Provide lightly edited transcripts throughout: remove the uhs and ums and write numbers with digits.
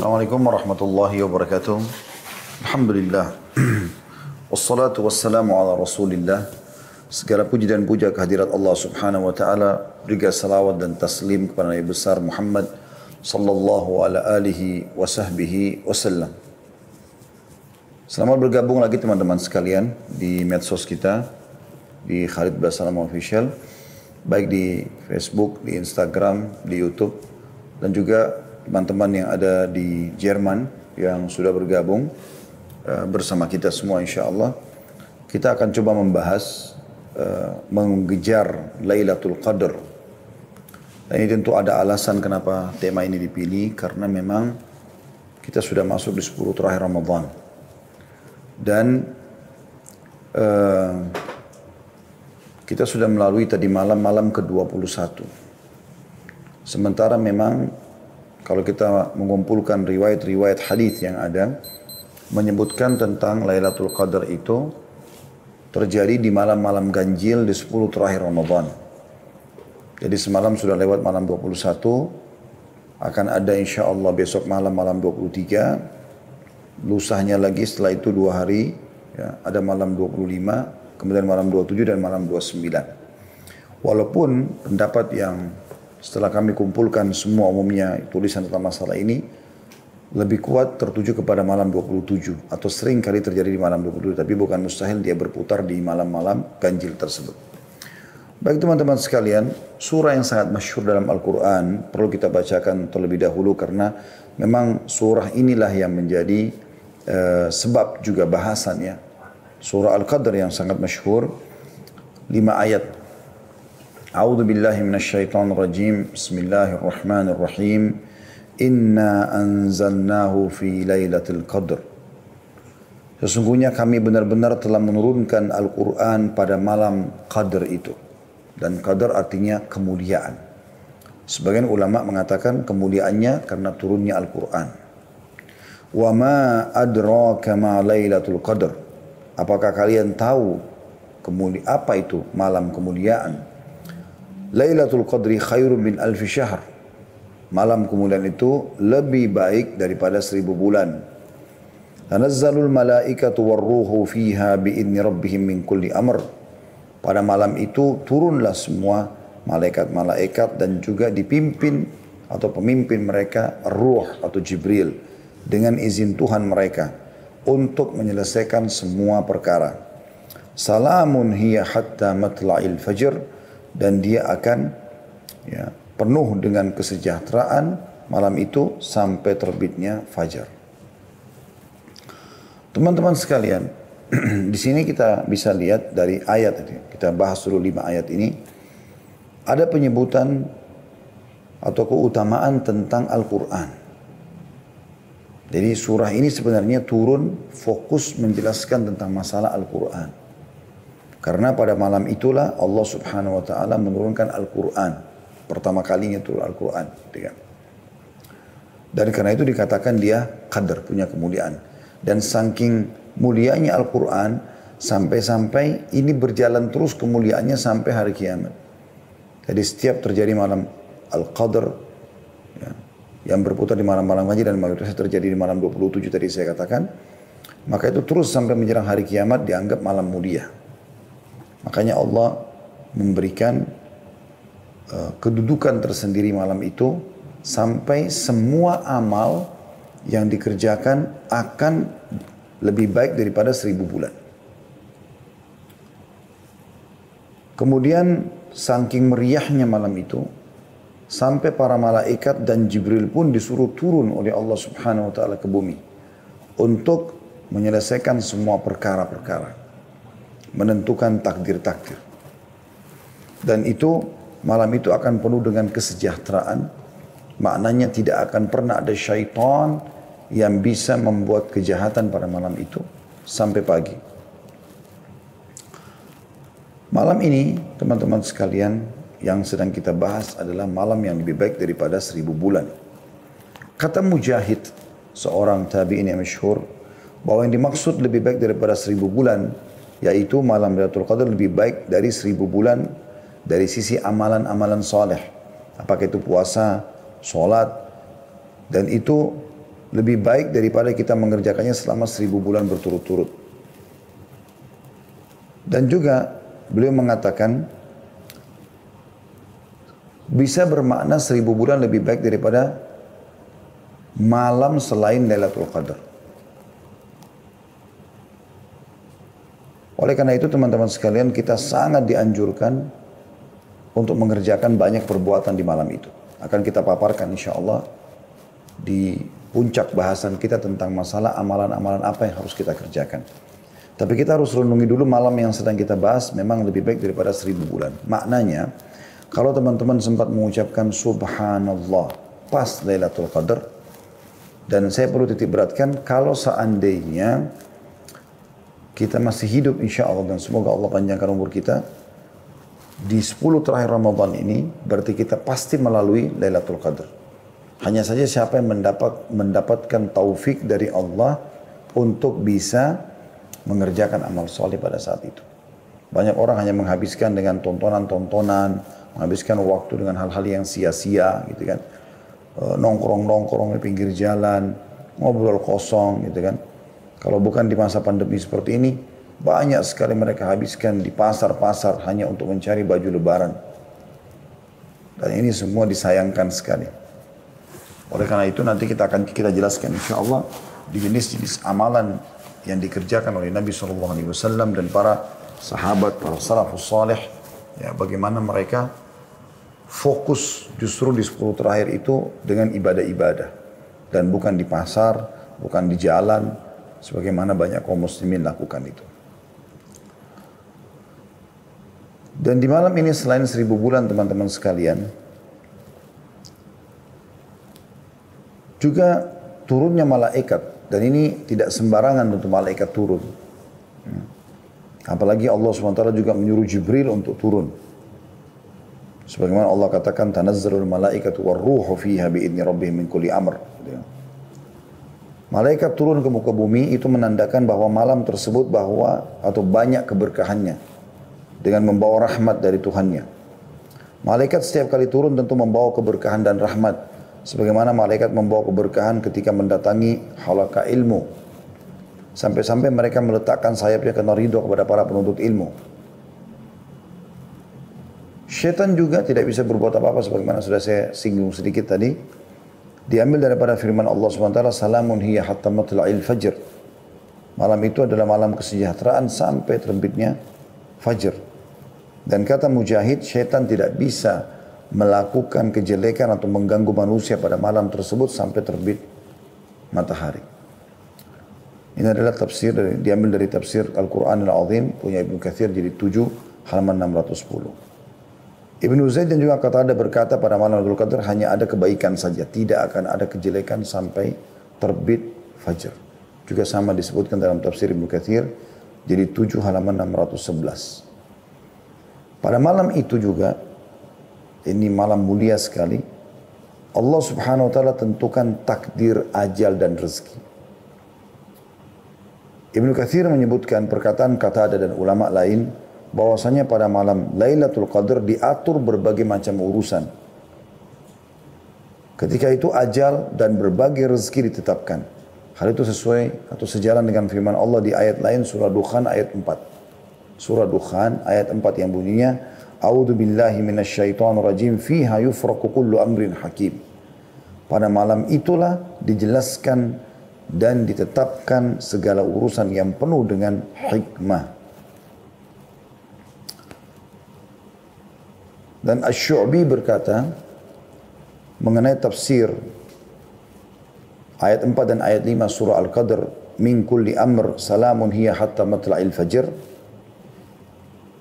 Assalamualaikum warahmatullahi wabarakatuh. Alhamdulillah. Wassalatu wassalamu ala rasulillah. Segala puji dan puja kehadirat Allah subhanahu wa ta'ala. Berikan salawat dan taslim kepada Nabi besar Muhammad sallallahu ala alihi wa sahbihi wasallam. Selamat bergabung lagi teman-teman sekalian di medsos kita, di Khalid Basalam Official, baik di Facebook, di Instagram, di YouTube, dan juga teman-teman yang ada di Jerman yang sudah bergabung bersama kita semua insya Allah. Kita akan coba membahas mengejar Lailatul Qadar. Dan ini tentu ada alasan kenapa tema ini dipilih, karena memang kita sudah masuk di 10 terakhir Ramadan. Dan kita sudah melalui tadi malam ke-21. Sementara memang kalau kita mengumpulkan riwayat-riwayat hadis yang ada, menyebutkan tentang Lailatul Qadar itu terjadi di malam-malam ganjil di 10 terakhir Ramadan. Jadi semalam sudah lewat malam 21, akan ada insya Allah besok malam 23, lusahnya lagi setelah itu 2 hari, ya, ada malam 25, kemudian malam 27 dan malam 29. Walaupun pendapat yang setelah kami kumpulkan semua umumnya tulisan tentang masalah ini lebih kuat tertuju kepada malam 27 atau sering kali terjadi di malam 27, tapi bukan mustahil dia berputar di malam-malam ganjil tersebut. Baik teman-teman sekalian, surah yang sangat masyhur dalam Al-Quran perlu kita bacakan terlebih dahulu karena memang surah inilah yang menjadi sebab juga bahasannya. Surah Al-Qadr yang sangat masyhur, 5 ayat. A'udzu billahi minasyaitonir rajim. Bismillahirrahmanirrahim. Inna anzalnahu fi lailatul qadr. Sesungguhnya kami benar-benar telah menurunkan Al-Quran pada malam Qadr itu. Dan Qadr artinya kemuliaan. Sebagian ulama mengatakan kemuliaannya karena turunnya Al-Quran. Wa ma adraka ma lailatul qadr. Apakah kalian tahu apa itu malam kemuliaan? Lailatul Qadri khairun min alfi syahr. Malam kemuliaan itu lebih baik daripada 1000 bulan. Tanazzalul malaikatu warruhu fiha biidni rabbihim min kulli amr. Pada malam itu turunlah semua malaikat-malaikat dan juga dipimpin atau pemimpin mereka Ruh atau Jibril dengan izin Tuhan mereka untuk menyelesaikan semua perkara. Salamun hiya hatta matla'il fajr. Dan dia akan penuh dengan kesejahteraan malam itu sampai terbitnya fajar. Teman-teman sekalian, di sini kita bisa lihat dari ayat ini. Kita bahas dulu 5 ayat ini. Ada penyebutan atau keutamaan tentang Al-Quran. Jadi surah ini sebenarnya turun fokus menjelaskan tentang masalah Al-Quran. Karena pada malam itulah Allah subhanahu wa ta'ala menurunkan Al-Quran. Pertama kalinya turun Al-Quran. Dan karena itu dikatakan dia qadar, punya kemuliaan. Dan saking mulianya Al-Quran, sampai-sampai ini berjalan terus kemuliaannya sampai hari kiamat. Jadi setiap terjadi malam Al-Qadr, yang berputar di malam-malam ganjil dan mayoritas terjadi di malam 27 tadi saya katakan, maka itu terus sampai menjelang hari kiamat dianggap malam mulia. Makanya Allah memberikan kedudukan tersendiri malam itu sampai semua amal yang dikerjakan akan lebih baik daripada 1000 bulan. Kemudian saking meriahnya malam itu sampai para malaikat dan Jibril pun disuruh turun oleh Allah subhanahu wa ta'ala ke bumi untuk menyelesaikan semua perkara-perkara, menentukan takdir-takdir. Dan itu malam itu akan penuh dengan kesejahteraan. Maknanya tidak akan pernah ada syaitan yang bisa membuat kejahatan pada malam itu sampai pagi. Malam ini teman-teman sekalian yang sedang kita bahas adalah malam yang lebih baik daripada 1000 bulan. Kata Mujahid, seorang tabi'in yang masyhur, bahwa yang dimaksud lebih baik daripada 1000 bulan yaitu malam Lailatul Qadar lebih baik dari 1000 bulan dari sisi amalan-amalan soleh. Apakah itu puasa, sholat, dan itu lebih baik daripada kita mengerjakannya selama 1000 bulan berturut-turut. Dan juga beliau mengatakan bisa bermakna 1000 bulan lebih baik daripada malam selain Lailatul Qadar. Oleh karena itu teman-teman sekalian, kita sangat dianjurkan untuk mengerjakan banyak perbuatan di malam itu. Akan kita paparkan insya Allah di puncak bahasan kita tentang masalah amalan-amalan apa yang harus kita kerjakan. Tapi kita harus renungi dulu malam yang sedang kita bahas memang lebih baik daripada 1000 bulan. Maknanya, kalau teman-teman sempat mengucapkan Subhanallah pas Lailatul Qadar, dan saya perlu titik beratkan, kalau seandainya kita masih hidup insya Allah dan semoga Allah panjangkan umur kita, di 10 terakhir Ramadan ini berarti kita pasti melalui Lailatul Qadar. Hanya saja siapa yang mendapatkan taufik dari Allah untuk bisa mengerjakan amal soleh pada saat itu. Banyak orang hanya menghabiskan dengan tontonan-tontonan, menghabiskan waktu dengan hal-hal yang sia-sia gitu kan. Nongkrong-nongkrong di pinggir jalan, ngobrol kosong gitu kan. Kalau bukan di masa pandemi seperti ini, banyak sekali mereka habiskan di pasar-pasar hanya untuk mencari baju lebaran. Dan ini semua disayangkan sekali. Oleh karena itu nanti kita akan jelaskan insya Allah di jenis-jenis amalan yang dikerjakan oleh Nabi SAW dan para sahabat, para salafus salih, ya, bagaimana mereka fokus justru di 10 terakhir itu dengan ibadah-ibadah. Dan bukan di pasar, bukan di jalan, sebagaimana banyak kaum muslimin lakukan itu. Dan di malam ini selain 1000 bulan teman-teman sekalian, juga turunnya malaikat. Dan ini tidak sembarangan untuk malaikat turun. Apalagi Allah SWT juga menyuruh Jibril untuk turun. Sebagaimana Allah katakan, tanazzalul malaikatu warruhu fiha bi'idni rabbihim min kulli amr. Malaikat turun ke muka bumi itu menandakan bahwa malam tersebut atau banyak keberkahannya dengan membawa rahmat dari Tuhannya. Malaikat setiap kali turun tentu membawa keberkahan dan rahmat. Sebagaimana malaikat membawa keberkahan ketika mendatangi halaqah ilmu. Sampai-sampai mereka meletakkan sayapnya karena ridho kepada para penuntut ilmu. Syaitan juga tidak bisa berbuat apa-apa sebagaimana sudah saya singgung sedikit tadi. Diambil daripada firman Allah SWT, salamun hiya hatta matla'il fajr. Malam itu adalah malam kesejahteraan sampai terbitnya fajr. Dan kata Mujahid, syaitan tidak bisa melakukan kejelekan atau mengganggu manusia pada malam tersebut sampai terbit matahari. Ini adalah tafsir diambil dari tafsir Al-Quran Al-Azim punya Ibnu Katsir jadi 7 halaman 610. Ibnu Zaid dan juga Qatadah berkata pada malam Lailatul Qadar hanya ada kebaikan saja, tidak akan ada kejelekan sampai terbit fajar. Juga sama disebutkan dalam tafsir Ibnu Katsir jadi 7 halaman 611. Pada malam itu juga, ini malam mulia sekali, Allah Subhanahu wa taala tentukan takdir, ajal dan rezeki. Ibnu Katsir menyebutkan perkataan Qatadah dan ulama lain bahwasanya pada malam Lailatul Qadar diatur berbagai macam urusan. Ketika itu ajal dan berbagai rezeki ditetapkan. Hal itu sesuai atau sejalan dengan firman Allah di ayat lain surah Dukhan ayat 4. Surah Dukhan ayat 4 yang bunyinya A'udzu billahi minasyaitonir rajim fiha yufraqu kullu amrin hakim. Pada malam itulah dijelaskan dan ditetapkan segala urusan yang penuh dengan hikmah. Dan Asy-Syu'bi berkata mengenai tafsir ayat 4 dan ayat 5 surah Al-Qadr, min kulli amr salamun hiya hatta matla'il fajr,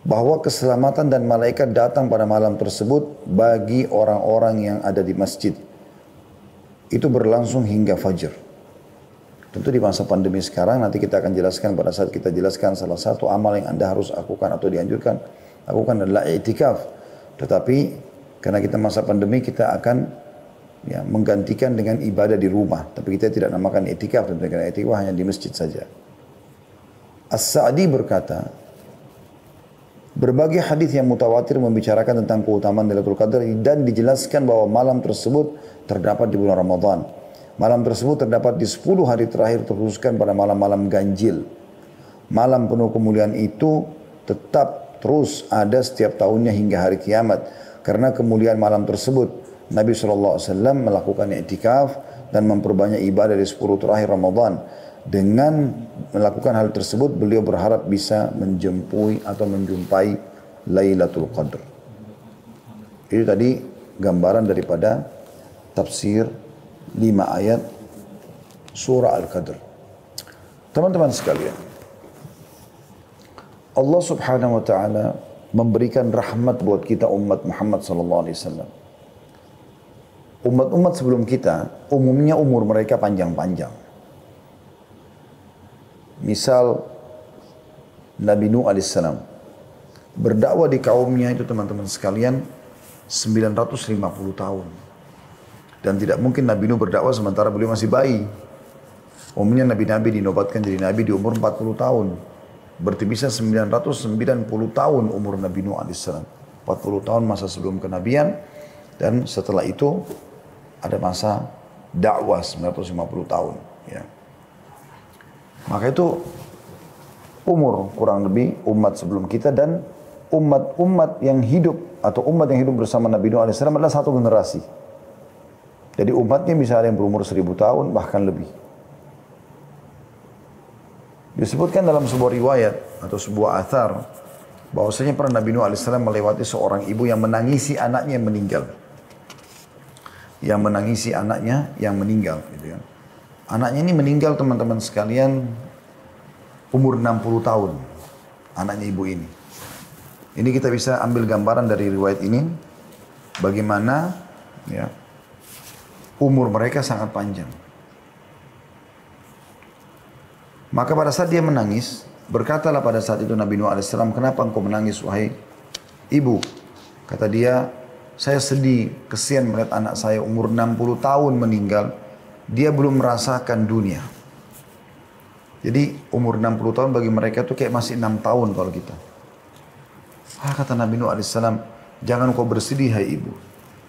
bahwa keselamatan dan malaikat datang pada malam tersebut bagi orang-orang yang ada di masjid. Itu berlangsung hingga fajar. Tentu di masa pandemi sekarang nanti kita akan jelaskan pada saat kita jelaskan salah satu amal yang Anda harus lakukan atau dianjurkan lakukan adalah i'tikaf. Tetapi karena kita masa pandemi kita akan menggantikan dengan ibadah di rumah. Tapi kita tidak namakan i'tikaf, karena i'tikaf hanya di masjid saja. As-Sa'di berkata, berbagai hadis yang mutawatir membicarakan tentang keutamaan Lailatul Qadar dan dijelaskan bahwa malam tersebut terdapat di bulan Ramadan. Malam tersebut terdapat di 10 hari terakhir terkhususkan pada malam-malam ganjil. Malam penuh kemuliaan itu tetap terus ada setiap tahunnya hingga hari kiamat. Karena kemuliaan malam tersebut, Nabi SAW melakukan i'tikaf dan memperbanyak ibadah di 10 terakhir Ramadan. Dengan melakukan hal tersebut, beliau berharap bisa menjumpai Lailatul Qadr. Itu tadi gambaran daripada tafsir 5 ayat surah Al-Qadr. Teman-teman sekalian, Allah Subhanahu wa taala memberikan rahmat buat kita umat Muhammad sallallahu alaihi wasallam. Umat-umat sebelum kita umumnya umur mereka panjang-panjang. Misal Nabi Nuh alaihissalam berdakwah di kaumnya itu teman-teman sekalian 950 tahun. Dan tidak mungkin Nabi Nuh berdakwah sementara beliau masih bayi. Umumnya nabi-nabi dinobatkan jadi nabi di umur 40 tahun. Berarti bisa 990 tahun umur Nabi Nuh alaihissalam. 40 tahun masa sebelum kenabian. Dan setelah itu ada masa dakwah 950 tahun. Ya. Maka itu umur kurang lebih umat sebelum kita dan umat-umat yang hidup atau umat yang hidup bersama Nabi Nuh alaihissalam adalah satu generasi. Jadi umatnya bisa ada yang berumur 1000 tahun bahkan lebih. Disebutkan dalam sebuah riwayat atau sebuah athar bahwasanya pernah Nabi Nuh alaihissalam melewati seorang ibu yang menangisi anaknya yang meninggal. Yang menangisi anaknya yang meninggal. Gitu ya. Anaknya ini meninggal teman-teman sekalian umur 60 tahun. Anaknya ibu ini. Ini kita bisa ambil gambaran dari riwayat ini. Bagaimana ya, umur mereka sangat panjang. Maka pada saat dia menangis, berkatalah pada saat itu Nabi Nuh alaihissalam, kenapa engkau menangis wahai ibu? Kata dia, saya sedih, kesian melihat anak saya umur 60 tahun meninggal, dia belum merasakan dunia. Jadi umur 60 tahun bagi mereka itu kayak masih 6 tahun kalau kita. Kata Nabi Nuh alaihissalam, jangan kau bersedih hai ibu.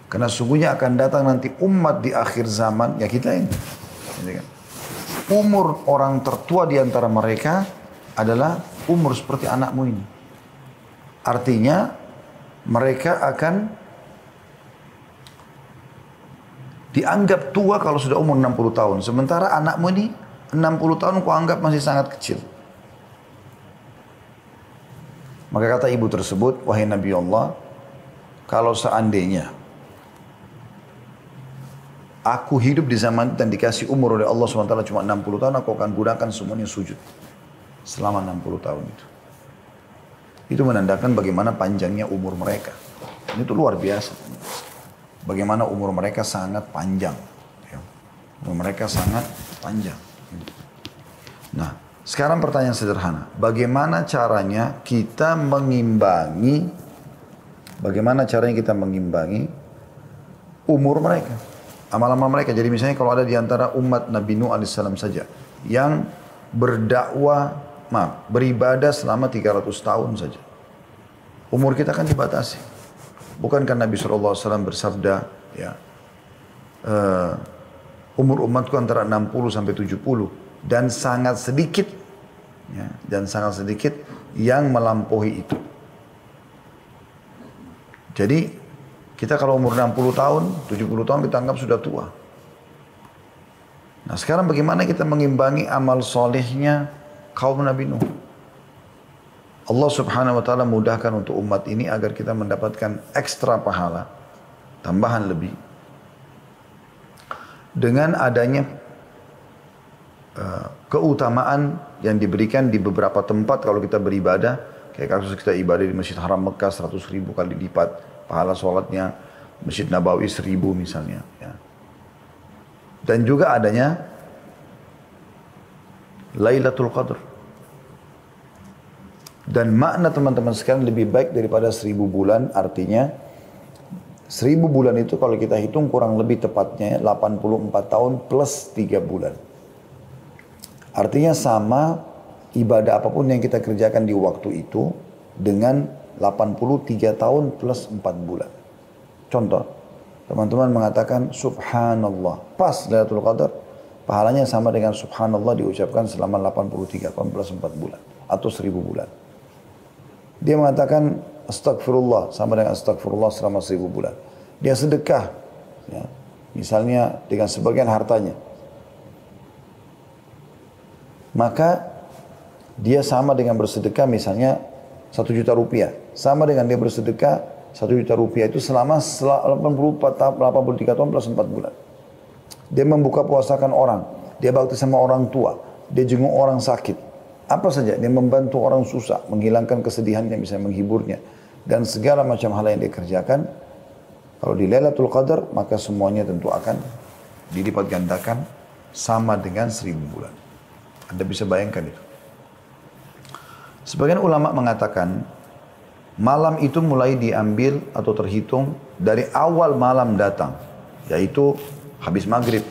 Karena sungguhnya akan datang nanti umat di akhir zaman, ya kita ini. Umur orang tertua di antara mereka adalah umur seperti anakmu ini. Artinya mereka akan dianggap tua kalau sudah umur 60 tahun. Sementara anakmu ini 60 tahun kau anggap masih sangat kecil. Maka kata ibu tersebut, wahai Nabi Allah, kalau seandainya aku hidup di zaman dan dikasih umur oleh Allah SWT cuma 60 tahun, aku akan gunakan semuanya sujud. Selama 60 tahun itu. Itu menandakan bagaimana panjangnya umur mereka. Ini tuh luar biasa. Bagaimana umur mereka sangat panjang. Umur mereka sangat panjang. Nah, sekarang pertanyaan sederhana. Bagaimana caranya kita mengimbangi umur mereka? Amal-amal mereka. Jadi misalnya kalau ada di antara umat Nabi Nuh alaihissalam saja yang beribadah selama 300 tahun saja. Umur kita kan dibatasi. Bukankah Nabi SAW bersabda, ya, umur umatku antara 60 sampai 70 dan sangat sedikit yang melampaui itu. Jadi kita kalau umur 60 tahun, 70 tahun kita anggap sudah tua. Nah sekarang bagaimana kita mengimbangi amal solehnya kaum Nabi Nuh? Allah Subhanahu wa taala mudahkan untuk umat ini agar kita mendapatkan ekstra pahala, tambahan lebih. Dengan adanya keutamaan yang diberikan di beberapa tempat kalau kita beribadah, kayak kasus kita ibadah di Masjid Haram Mekah 100.000 kali lipat. Pahala sholatnya Masjid Nabawi 1000 misalnya. Ya. Dan juga adanya Lailatul Qadr. Dan makna teman-teman sekalian lebih baik daripada 1000 bulan. Artinya 1000 bulan itu kalau kita hitung kurang lebih tepatnya 84 tahun plus 3 bulan. Artinya sama ibadah apapun yang kita kerjakan di waktu itu dengan 83 tahun plus 4 bulan. Contoh, Teman-teman mengatakan subhanallah. Pas Lailatul Qadar, pahalanya sama dengan subhanallah diucapkan selama 83, 18 bulan. Atau 1000 bulan. Dia mengatakan astagfirullah sama dengan astagfirullah selama 1000 bulan. Dia sedekah, ya, misalnya dengan sebagian hartanya. Maka dia sama dengan bersedekah misalnya 1 juta rupiah. Sama dengan dia bersedekah 1 juta rupiah itu selama 83 tahun plus 4 bulan. Dia membuka puasakan orang. Dia bakti sama orang tua. Dia jenguk orang sakit. Apa saja. Dia membantu orang susah. Menghilangkan kesedihannya, bisa menghiburnya. Dan segala macam hal yang dia kerjakan. Kalau di Lailatul Qadar, maka semuanya tentu akan dilipat gandakan sama dengan 1000 bulan. Anda bisa bayangkan itu. Sebagian ulama mengatakan, malam itu mulai diambil atau terhitung dari awal malam datang. Yaitu habis maghrib.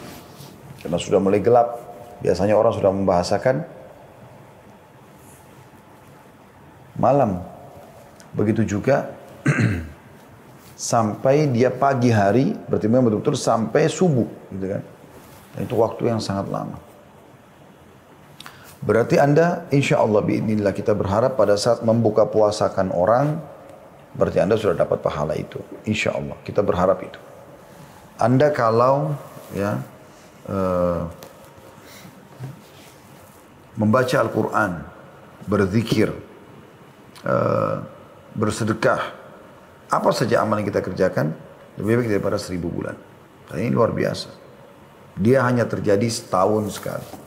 Karena sudah mulai gelap. Biasanya orang sudah membahasakan malam. Begitu juga sampai dia pagi hari, berarti memang betul-betul sampai subuh. Gitu kan. Dan itu waktu yang sangat lama. Berarti Anda, insya Allah biidznillah kita berharap pada saat membuka puasakan orang, berarti Anda sudah dapat pahala itu. Insya Allah, kita berharap itu. Anda kalau ya membaca Al-Quran, berzikir, bersedekah, apa saja amal yang kita kerjakan, lebih baik daripada 1000 bulan. Dan ini luar biasa. Dia hanya terjadi setahun sekali.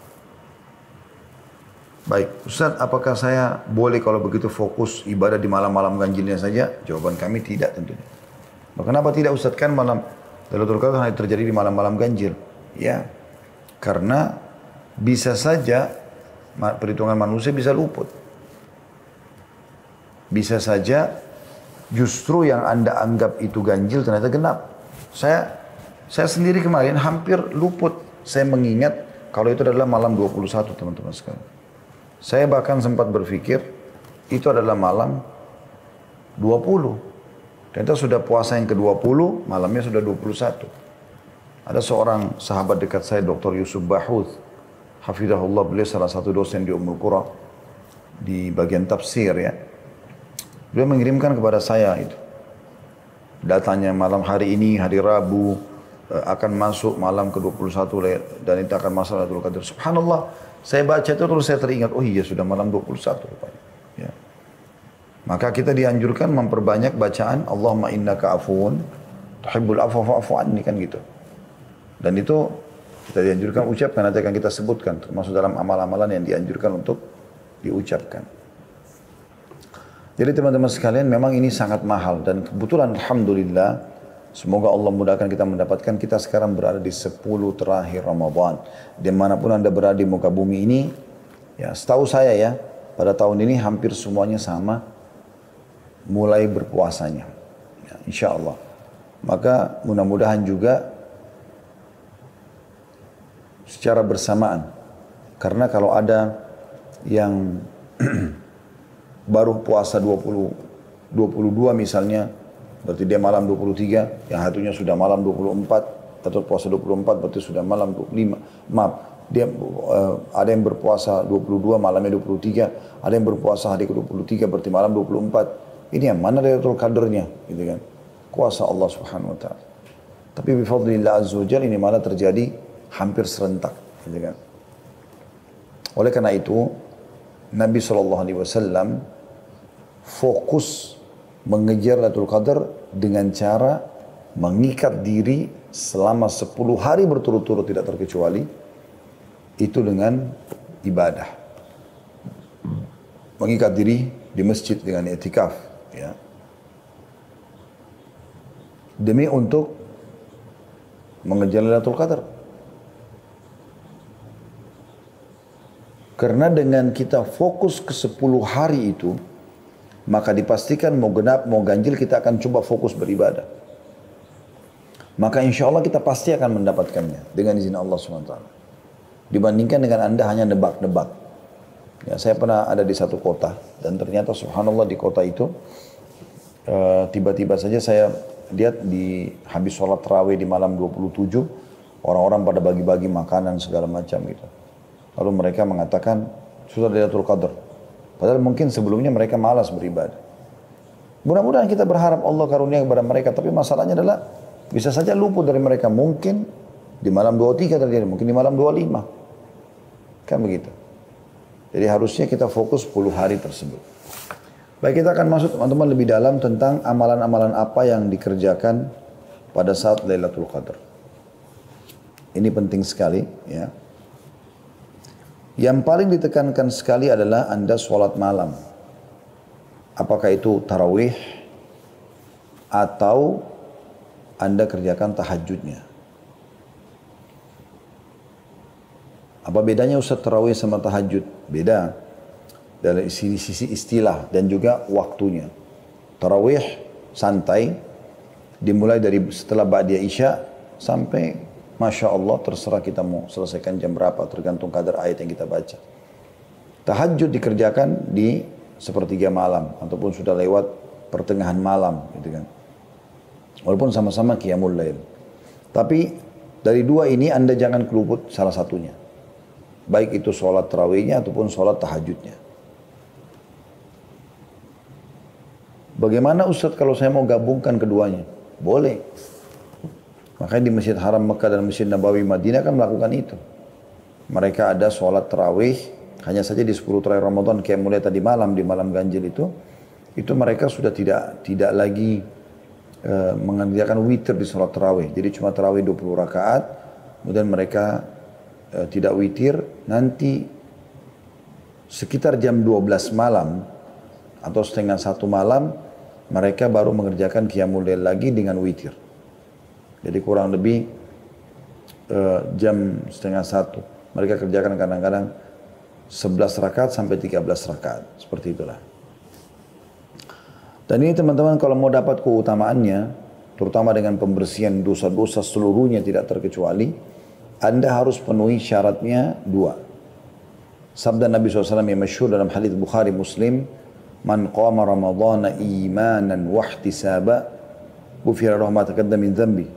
Baik, Ustaz, apakah saya boleh kalau begitu fokus ibadah di malam-malam ganjilnya saja? Jawaban kami tidak tentunya. Kenapa tidak, Ustaz? Kan malam Lailatul Qadar hanya terjadi di malam-malam ganjil. Ya, karena bisa saja perhitungan manusia bisa luput. Bisa saja justru yang Anda anggap itu ganjil ternyata genap. Saya sendiri kemarin hampir luput. Saya mengingat kalau itu adalah malam 21, teman-teman sekalian. Saya bahkan sempat berpikir itu adalah malam 20. Ternyata sudah puasa yang ke-20, malamnya sudah 21. Ada seorang sahabat dekat saya, Dr. Yusuf Bahuth, hafizahullah, beliau salah satu dosen di Ummul Qura di bagian tafsir ya. Beliau mengirimkan kepada saya itu. Datanya malam hari ini, hari Rabu, akan masuk malam ke-21 dan itu akan masuk Lailatul Qadar. Subhanallah. Saya baca itu terus saya teringat, oh iya sudah malam 21. Ya. Maka kita dianjurkan memperbanyak bacaan Allahumma innaka afuun tuhibbul afwa fa'fu anni, kan gitu. Dan itu kita dianjurkan ucapkan, nanti akan kita sebutkan termasuk dalam amal-amalan yang dianjurkan untuk diucapkan. Jadi teman-teman sekalian, memang ini sangat mahal dan kebetulan alhamdulillah, semoga Allah mudahkan kita mendapatkan. Kita sekarang berada di 10 terakhir Ramadan. Dimanapun Anda berada di muka bumi ini, ya setahu saya ya, pada tahun ini hampir semuanya sama mulai berpuasanya. Ya, insya Allah. Maka mudah-mudahan juga secara bersamaan. Karena kalau ada yang baru puasa 22 misalnya, berarti dia malam 23, yang satunya sudah malam 24, atau puasa 24 berarti sudah malam 25. Maaf, dia ada yang berpuasa 22, malamnya 23, ada yang berpuasa hari ke-23 berarti malam 24. Ini yang mana Lailatul Qadarnya, gitu kan? Kuasa Allah Subhanahu wa taala. Tapi bifadlillah azza wajalla ini malah terjadi hampir serentak, gitu kan? Oleh karena itu, Nabi SAW fokus mengejar Lailatul Qadar dengan cara mengikat diri selama 10 hari berturut-turut tidak terkecuali itu dengan ibadah. Mengikat diri di masjid dengan i'tikaf, ya. Demi untuk mengejar Lailatul Qadar. Karena dengan kita fokus ke 10 hari itu, maka dipastikan mau genap, mau ganjil, kita akan coba fokus beribadah. Maka insya Allah kita pasti akan mendapatkannya dengan izin Allah SWT. Dibandingkan dengan Anda hanya nebak-nebak. Ya, saya pernah ada di satu kota, dan ternyata subhanallah di kota itu, tiba-tiba saja saya lihat di habis sholat tarawih di malam 27, orang-orang pada bagi-bagi makanan segala macam gitu. Lalu mereka mengatakan sudah Lailatul Qadar. Padahal mungkin sebelumnya mereka malas beribadah. Mudah-mudahan kita berharap Allah karunia kepada mereka, tapi masalahnya adalah bisa saja luput dari mereka. Mungkin di malam 23 terjadi, mungkin di malam 25. Kan begitu. Jadi harusnya kita fokus 10 hari tersebut. Baik, kita akan masuk teman-teman lebih dalam tentang amalan-amalan apa yang dikerjakan pada saat Lailatul Qadar. Ini penting sekali ya. Yang paling ditekankan sekali adalah Anda sholat malam. Apakah itu tarawih atau Anda kerjakan tahajudnya. Apa bedanya Ustaz tarawih sama tahajud? Beda. Dari sisi istilah dan juga waktunya. Tarawih santai, dimulai dari setelah Ba'diyah Isya sampai Masya Allah terserah kita mau selesaikan jam berapa, tergantung kadar ayat yang kita baca. Tahajud dikerjakan di sepertiga malam ataupun sudah lewat pertengahan malam, gitu kan. Walaupun sama-sama qiyamul lail. Tapi dari dua ini Anda jangan keluput salah satunya. Baik itu sholat tarawihnya ataupun sholat tahajudnya. Bagaimana Ustaz kalau saya mau gabungkan keduanya? Boleh. Makanya di Masjid Haram Mekah dan Masjid Nabawi Madinah kan melakukan itu. Mereka ada sholat tarawih, hanya saja di 10 terakhir Ramadan, kayak mulai tadi malam, di malam ganjil itu mereka sudah tidak lagi mengerjakan witir di sholat tarawih. Jadi cuma tarawih 20 rakaat, kemudian mereka tidak witir, nanti sekitar jam 12 malam atau setengah 1 malam, mereka baru mengerjakan qiyamul lail lagi dengan witir. Jadi kurang lebih jam setengah 1. Mereka kerjakan kadang-kadang 11 rakaat sampai 13 rakaat. Seperti itulah. Dan ini teman-teman kalau mau dapat keutamaannya, terutama dengan pembersihan dosa-dosa seluruhnya tidak terkecuali, Anda harus penuhi syaratnya 2. Sabda Nabi SAW yang masyhur dalam hadits Bukhari Muslim, Man qama Ramadhana imanan wahtisaba ghufira lahu ma taqaddama min dhanbi.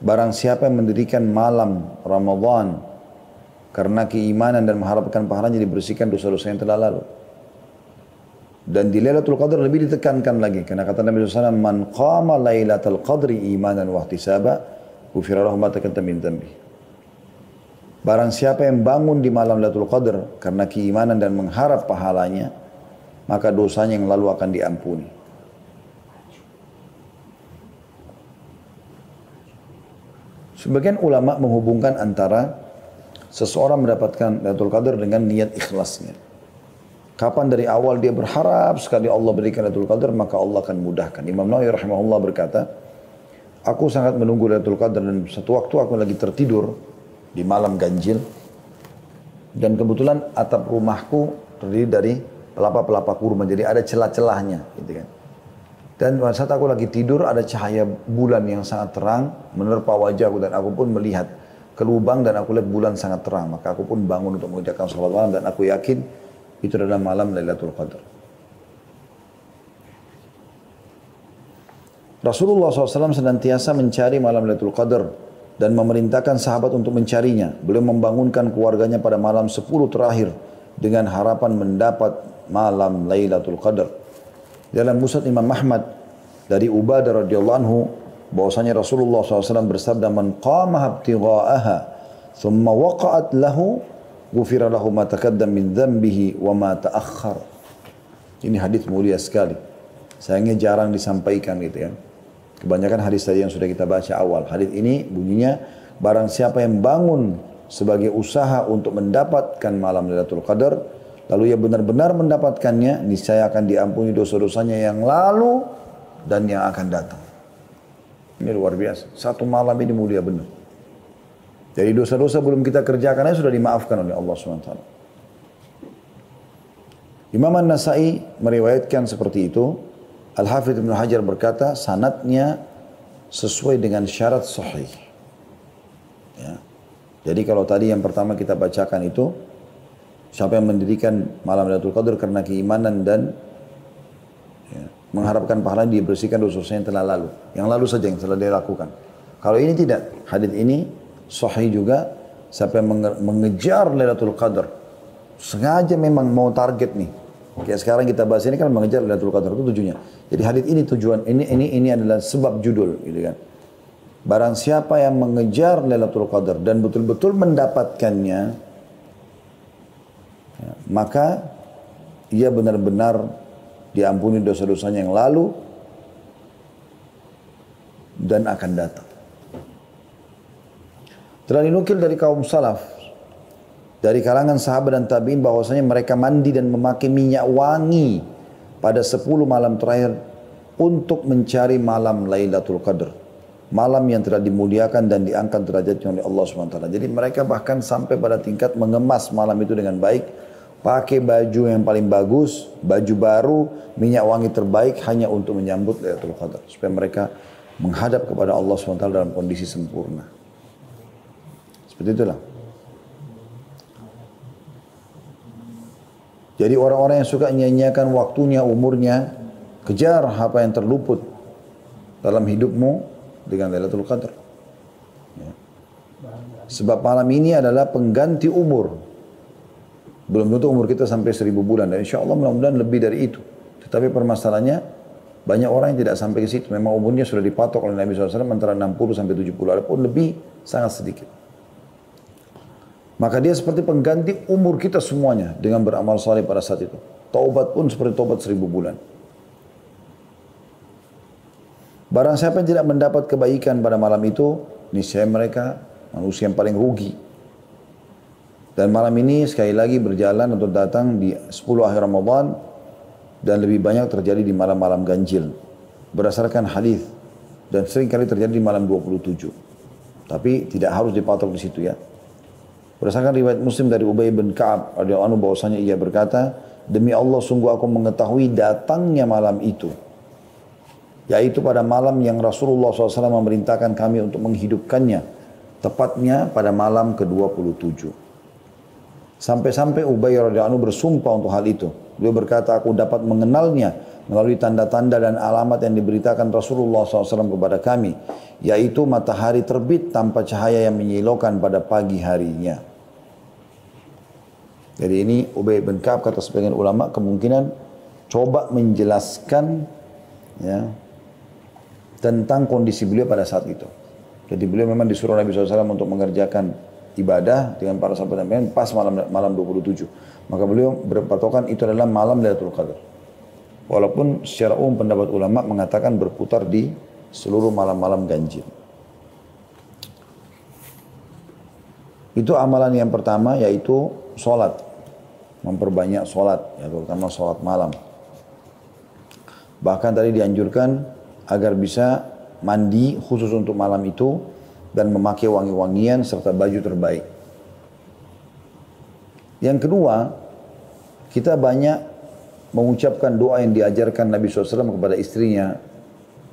Barang siapa yang mendirikan malam Ramadan karena keimanan dan mengharapkan pahalanya, dibersihkan dosa-dosa yang telah lalu. Dan di Lailatul Qadar lebih ditekankan lagi karena kata Nabi SAW, Man qama Lailatul Qadri imanan wahtisaba ghufira lahu ma taqaddama min dhanbi. Barang siapa yang bangun di malam Lailatul Qadar karena keimanan dan mengharap pahalanya, maka dosanya yang lalu akan diampuni. Sebagian ulama menghubungkan antara seseorang mendapatkan Lailatul Qadar dengan niat ikhlasnya. Kapan dari awal dia berharap sekali Allah berikan Lailatul Qadar, maka Allah akan mudahkan. Imam Nawawi rahimahullah berkata, aku sangat menunggu Lailatul Qadar dan satu waktu aku lagi tertidur di malam ganjil, dan kebetulan atap rumahku terdiri dari pelapa-pelapa kurma, jadi ada celah-celahnya gitu kan. Dan pada saat aku lagi tidur ada cahaya bulan yang sangat terang menerpa wajahku, dan aku pun melihat ke lubang dan aku lihat bulan sangat terang, maka aku pun bangun untuk mengerjakan salat malam, dan aku yakin itu adalah malam Lailatul Qadar. Rasulullah SAW senantiasa mencari malam Lailatul Qadar dan memerintahkan sahabat untuk mencarinya. Beliau membangunkan keluarganya pada malam 10 terakhir dengan harapan mendapat malam Lailatul Qadar. Dalam Musnad Imam Ahmad dari Ubadah radhiyallahu anhu bahwasanya Rasulullah SAW bersabda, Man qama ibtigha'aha thumma waqa'at lahu ghufira lahu ma taqaddam min dhanbihi wa ma ta'akhkhar. Ini hadis mulia sekali. Sayangnya jarang disampaikan gitu ya. Kebanyakan hadis tadi yang sudah kita baca awal. Hadis ini bunyinya, barang siapa yang bangun sebagai usaha untuk mendapatkan malam Lailatul Qadar, lalu ia benar-benar mendapatkannya, niscaya akan diampuni dosa-dosanya yang lalu dan yang akan datang. Ini luar biasa. Satu malam ini mulia benar. Jadi dosa-dosa belum kita kerjakannya sudah dimaafkan oleh Allah SWT. Imam An-Nasai meriwayatkan seperti itu. Al-Hafidh Ibn Hajar berkata, sanadnya sesuai dengan syarat sahih. Ya. Jadi kalau tadi yang pertama kita bacakan itu, siapa yang mendirikan malam Lailatul Qadar karena keimanan dan mengharapkan pahala dia bersihkan dosa-dosa yang telah lalu. Yang lalu saja yang telah dia lakukan. Kalau ini tidak, hadis ini sahih juga, siapa yang mengejar Lailatul Qadar, sengaja memang mau target nih. Kayak sekarang kita bahas ini kan mengejar Lailatul Qadar, itu tujuannya. Jadi hadis ini tujuan, ini adalah sebab judul gitu kan. Barang siapa yang mengejar Lailatul Qadar dan betul-betul mendapatkannya, ya, maka ia benar-benar diampuni dosa-dosanya yang lalu dan akan datang. Telah dinukil dari kaum salaf, dari kalangan sahabat dan tabi'in bahwasanya mereka mandi dan memakai minyak wangi pada 10 malam terakhir untuk mencari malam Lailatul Qadar. Malam yang telah dimuliakan dan diangkat derajatnya oleh Allah SWT. Jadi mereka bahkan sampai pada tingkat mengemas malam itu dengan baik, pakai baju yang paling bagus, baju baru, minyak wangi terbaik hanya untuk menyambut Lailatul Qadar. Supaya mereka menghadap kepada Allah SWT dalam kondisi sempurna. Seperti itulah. Jadi orang-orang yang suka nyanyiakan waktunya, umurnya, kejar apa yang terluput dalam hidupmu dengan Lailatul Qadar. Ya. Sebab malam ini adalah pengganti umur. Belum tentu umur kita sampai 1000 bulan. Dan insya Allah mudah-mudahan lebih dari itu. Tetapi permasalahannya, banyak orang yang tidak sampai ke situ. Memang umurnya sudah dipatok oleh Nabi SAW antara 60 sampai 70. Walaupun lebih, sangat sedikit. Maka dia seperti pengganti umur kita semuanya dengan beramal saleh pada saat itu. Taubat pun seperti taubat 1000 bulan. Barang siapa yang tidak mendapat kebaikan pada malam itu, niscaya mereka manusia yang paling rugi. Dan malam ini sekali lagi berjalan atau datang di 10 akhir Ramadan dan lebih banyak terjadi di malam-malam ganjil. Berdasarkan hadis dan sering kali terjadi di malam 27. Tapi tidak harus dipatok di situ ya. Berdasarkan riwayat Muslim dari Ubay bin Ka'ab radhiyallahu anhu bahwasanya ia berkata, demi Allah sungguh aku mengetahui datangnya malam itu. Yaitu pada malam yang Rasulullah SAW memerintahkan kami untuk menghidupkannya. Tepatnya pada malam ke-27. Sampai-sampai Ubay radhiyallahu anhu bersumpah untuk hal itu. Beliau berkata, aku dapat mengenalnya melalui tanda-tanda dan alamat yang diberitakan Rasulullah SAW kepada kami. Yaitu matahari terbit tanpa cahaya yang menyilaukan pada pagi harinya. Jadi ini Ubay bin Ka'ab kata sebagian ulama kemungkinan coba menjelaskan ya, tentang kondisi beliau pada saat itu. Jadi beliau memang disuruh Nabi SAW untuk mengerjakan ibadah dengan para sahabat dan pas malam 27. Maka beliau berpatokan itu adalah malam Lailatul Qadar. Walaupun secara umum pendapat ulama mengatakan berputar di seluruh malam-malam ganjil. Itu amalan yang pertama yaitu sholat. Memperbanyak sholat, ya, terutama sholat malam. Bahkan tadi dianjurkan agar bisa mandi khusus untuk malam itu dan memakai wangi-wangian serta baju terbaik. Yang kedua, kita banyak mengucapkan doa yang diajarkan Nabi SAW kepada istrinya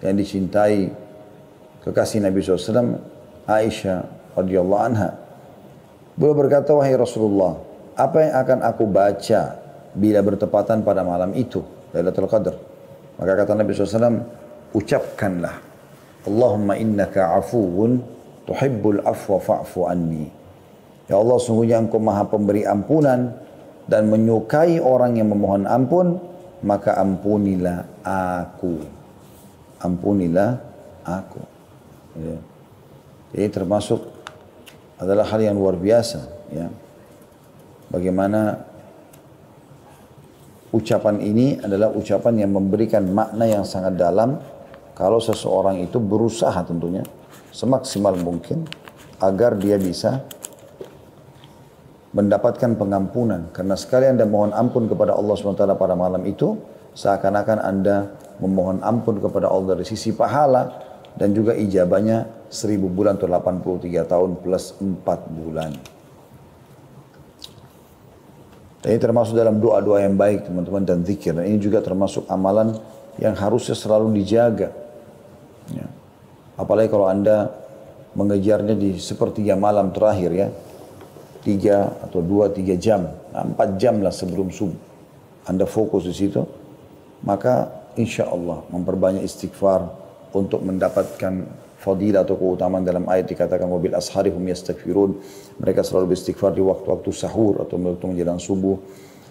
yang dicintai kekasih Nabi SAW, Aisyah radhiyallahu anha. Beliau berkata, wahai Rasulullah, apa yang akan aku baca bila bertepatan pada malam itu, Lailatul Qadar? Maka kata Nabi SAW, ucapkanlah, Allahumma innaka afuwun tuhibbul afwa fa'fu anni. Ya Allah, sungguhnya Engkau Maha Pemberi ampunan dan menyukai orang yang memohon ampun, maka ampunilah aku. Ampunilah aku. Ya. Jadi termasuk adalah hal yang luar biasa. Ya. Bagaimana ucapan ini adalah ucapan yang memberikan makna yang sangat dalam kalau seseorang itu berusaha tentunya semaksimal mungkin agar dia bisa mendapatkan pengampunan. Karena sekali Anda mohon ampun kepada Allah SWT pada malam itu, seakan-akan Anda memohon ampun kepada Allah dari sisi pahala dan juga ijabahnya 1000 bulan atau 83 tahun plus 4 bulan. Dan ini termasuk dalam doa-doa yang baik teman-teman dan zikir. Dan ini juga termasuk amalan yang harusnya selalu dijaga. Ya. Apalagi kalau Anda mengejarnya di sepertiga malam terakhir ya. 3 atau 2-3 jam. 4 jam lah sebelum subuh. Anda fokus di situ. Maka insya Allah memperbanyak istighfar untuk mendapatkan fadilah atau keutamaan dalam ayat dikatakan wabil asharihum yastaghfirun. Mereka selalu beristighfar di waktu-waktu sahur atau waktu menjelang subuh.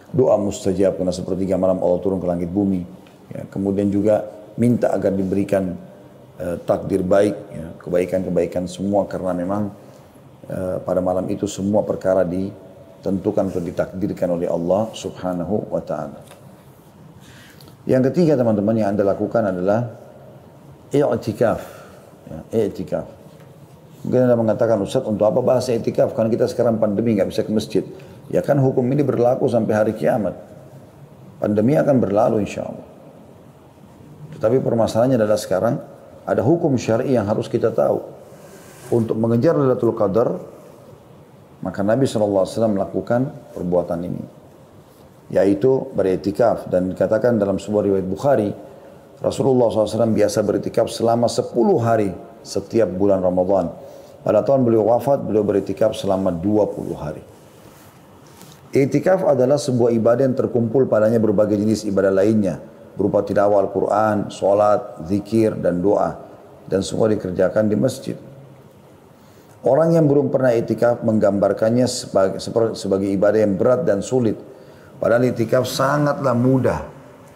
Doa mustajab karena sepertiga malam Allah turun ke langit bumi. Ya, kemudian juga minta agar diberikan takdir baik, ya, kebaikan-kebaikan semua karena memang pada malam itu semua perkara ditentukan atau ditakdirkan oleh Allah Subhanahu wa taala. Yang ketiga teman-teman yang Anda lakukan adalah i'tikaf. Ya, i'tikaf. Mungkin Anda mengatakan, Ustaz untuk apa bahasa i'tikaf? Karena kita sekarang pandemi nggak bisa ke masjid. Ya kan hukum ini berlaku sampai hari kiamat. Pandemi akan berlalu insya Allah. Tetapi permasalahannya adalah sekarang ada hukum syar'i yang harus kita tahu. Untuk mengejar Lailatul Qadar, maka Nabi SAW melakukan perbuatan ini. Yaitu beriktikaf. Dan dikatakan dalam sebuah riwayat Bukhari, Rasulullah SAW biasa beriktikaf selama 10 hari setiap bulan Ramadan. Pada tahun beliau wafat, beliau beriktikaf selama 20 hari. Iktikaf adalah sebuah ibadah yang terkumpul padanya berbagai jenis ibadah lainnya. Berupa tilawah Al-Quran, sholat, zikir, dan doa. Dan semua dikerjakan di masjid. Orang yang belum pernah iktikaf menggambarkannya sebagai ibadah yang berat dan sulit. Padahal iktikaf sangatlah mudah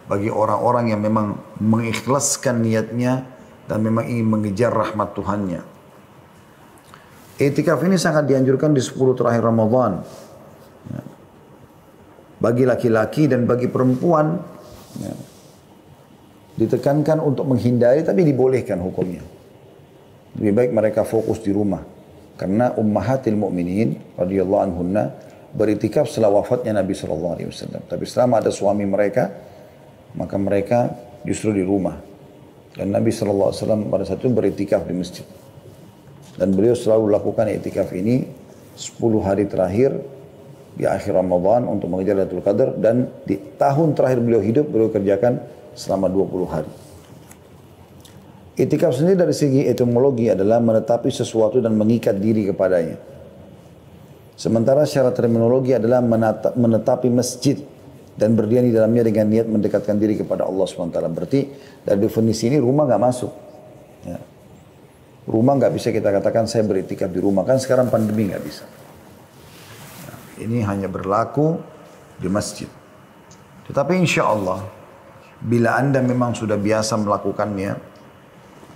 bagi orang-orang yang memang mengikhlaskan niatnya dan memang ingin mengejar rahmat Tuhannya. Iktikaf ini sangat dianjurkan di 10 terakhir Ramadan. Bagi laki-laki dan bagi perempuan ditekankan untuk menghindari tapi dibolehkan hukumnya. Lebih baik mereka fokus di rumah. Karena ummahatil mu'minin radhiyallahu anhunna beriktikaf setelah wafatnya Nabi SAW. Tapi selama ada suami mereka, maka mereka justru di rumah. Dan Nabi SAW pada saat itu beriktikaf di masjid. Dan beliau selalu lakukan iktikaf ini 10 hari terakhir di akhir Ramadan untuk mengejar Lailatul Qadar. Dan di tahun terakhir beliau hidup, beliau kerjakan selama 20 hari. Iktikaf sendiri dari segi etimologi adalah menetapi sesuatu dan mengikat diri kepadanya. Sementara secara terminologi adalah menetapi masjid dan berdiri di dalamnya dengan niat mendekatkan diri kepada Allah SWT. Berarti dari definisi ini rumah nggak masuk. Ya. Rumah nggak bisa kita katakan saya beriktikaf di rumah. Kan sekarang pandemi nggak bisa. Ya. Ini hanya berlaku di masjid. Tetapi insya Allah bila Anda memang sudah biasa melakukannya,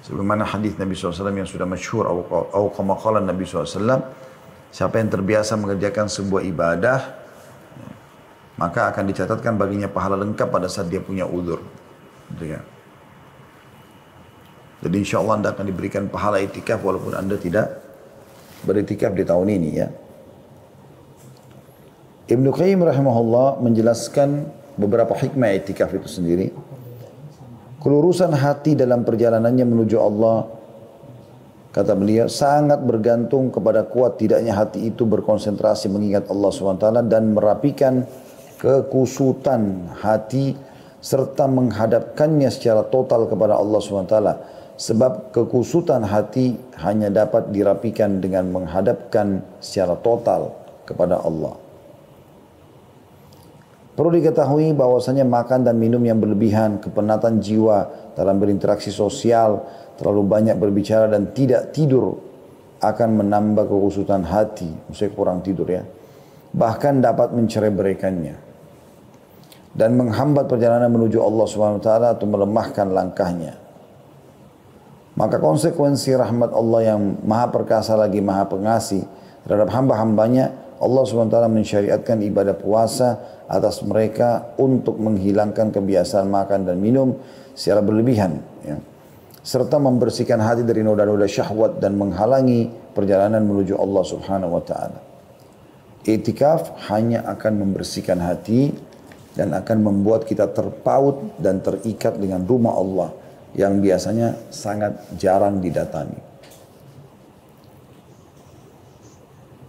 sebagaimana hadis Nabi SAW yang sudah masyhur, atau kama qala Nabi SAW, siapa yang terbiasa mengerjakan sebuah ibadah, maka akan dicatatkan baginya pahala lengkap pada saat dia punya uzur. Gitu ya. Jadi insya Allah Anda akan diberikan pahala iktikaf walaupun Anda tidak beriktikaf di tahun ini ya. Ibnu Qayyim rahimahullah menjelaskan beberapa hikmah iktikaf itu sendiri. Kelurusan hati dalam perjalanannya menuju Allah, kata beliau, sangat bergantung kepada kuat tidaknya hati itu berkonsentrasi mengingat Allah SWT dan merapikan kekusutan hati serta menghadapkannya secara total kepada Allah SWT. Sebab kekusutan hati hanya dapat dirapikan dengan menghadapkan secara total kepada Allah. Perlu diketahui bahwasanya makan dan minum yang berlebihan, kepenatan jiwa dalam berinteraksi sosial, terlalu banyak berbicara dan tidak tidur akan menambah kekusutan hati. Maksudnya kurang tidur ya. Bahkan dapat mencerai-beraikannya. Dan menghambat perjalanan menuju Allah SWT atau melemahkan langkahnya. Maka konsekuensi rahmat Allah yang maha perkasa lagi maha pengasih terhadap hamba-hambanya, Allah SWT mensyariatkan ibadah puasa atas mereka untuk menghilangkan kebiasaan makan dan minum secara berlebihan. Ya. Serta membersihkan hati dari noda-noda syahwat dan menghalangi perjalanan menuju Allah Subhanahu wa taala. Iktikaf hanya akan membersihkan hati dan akan membuat kita terpaut dan terikat dengan rumah Allah yang biasanya sangat jarang didatangi.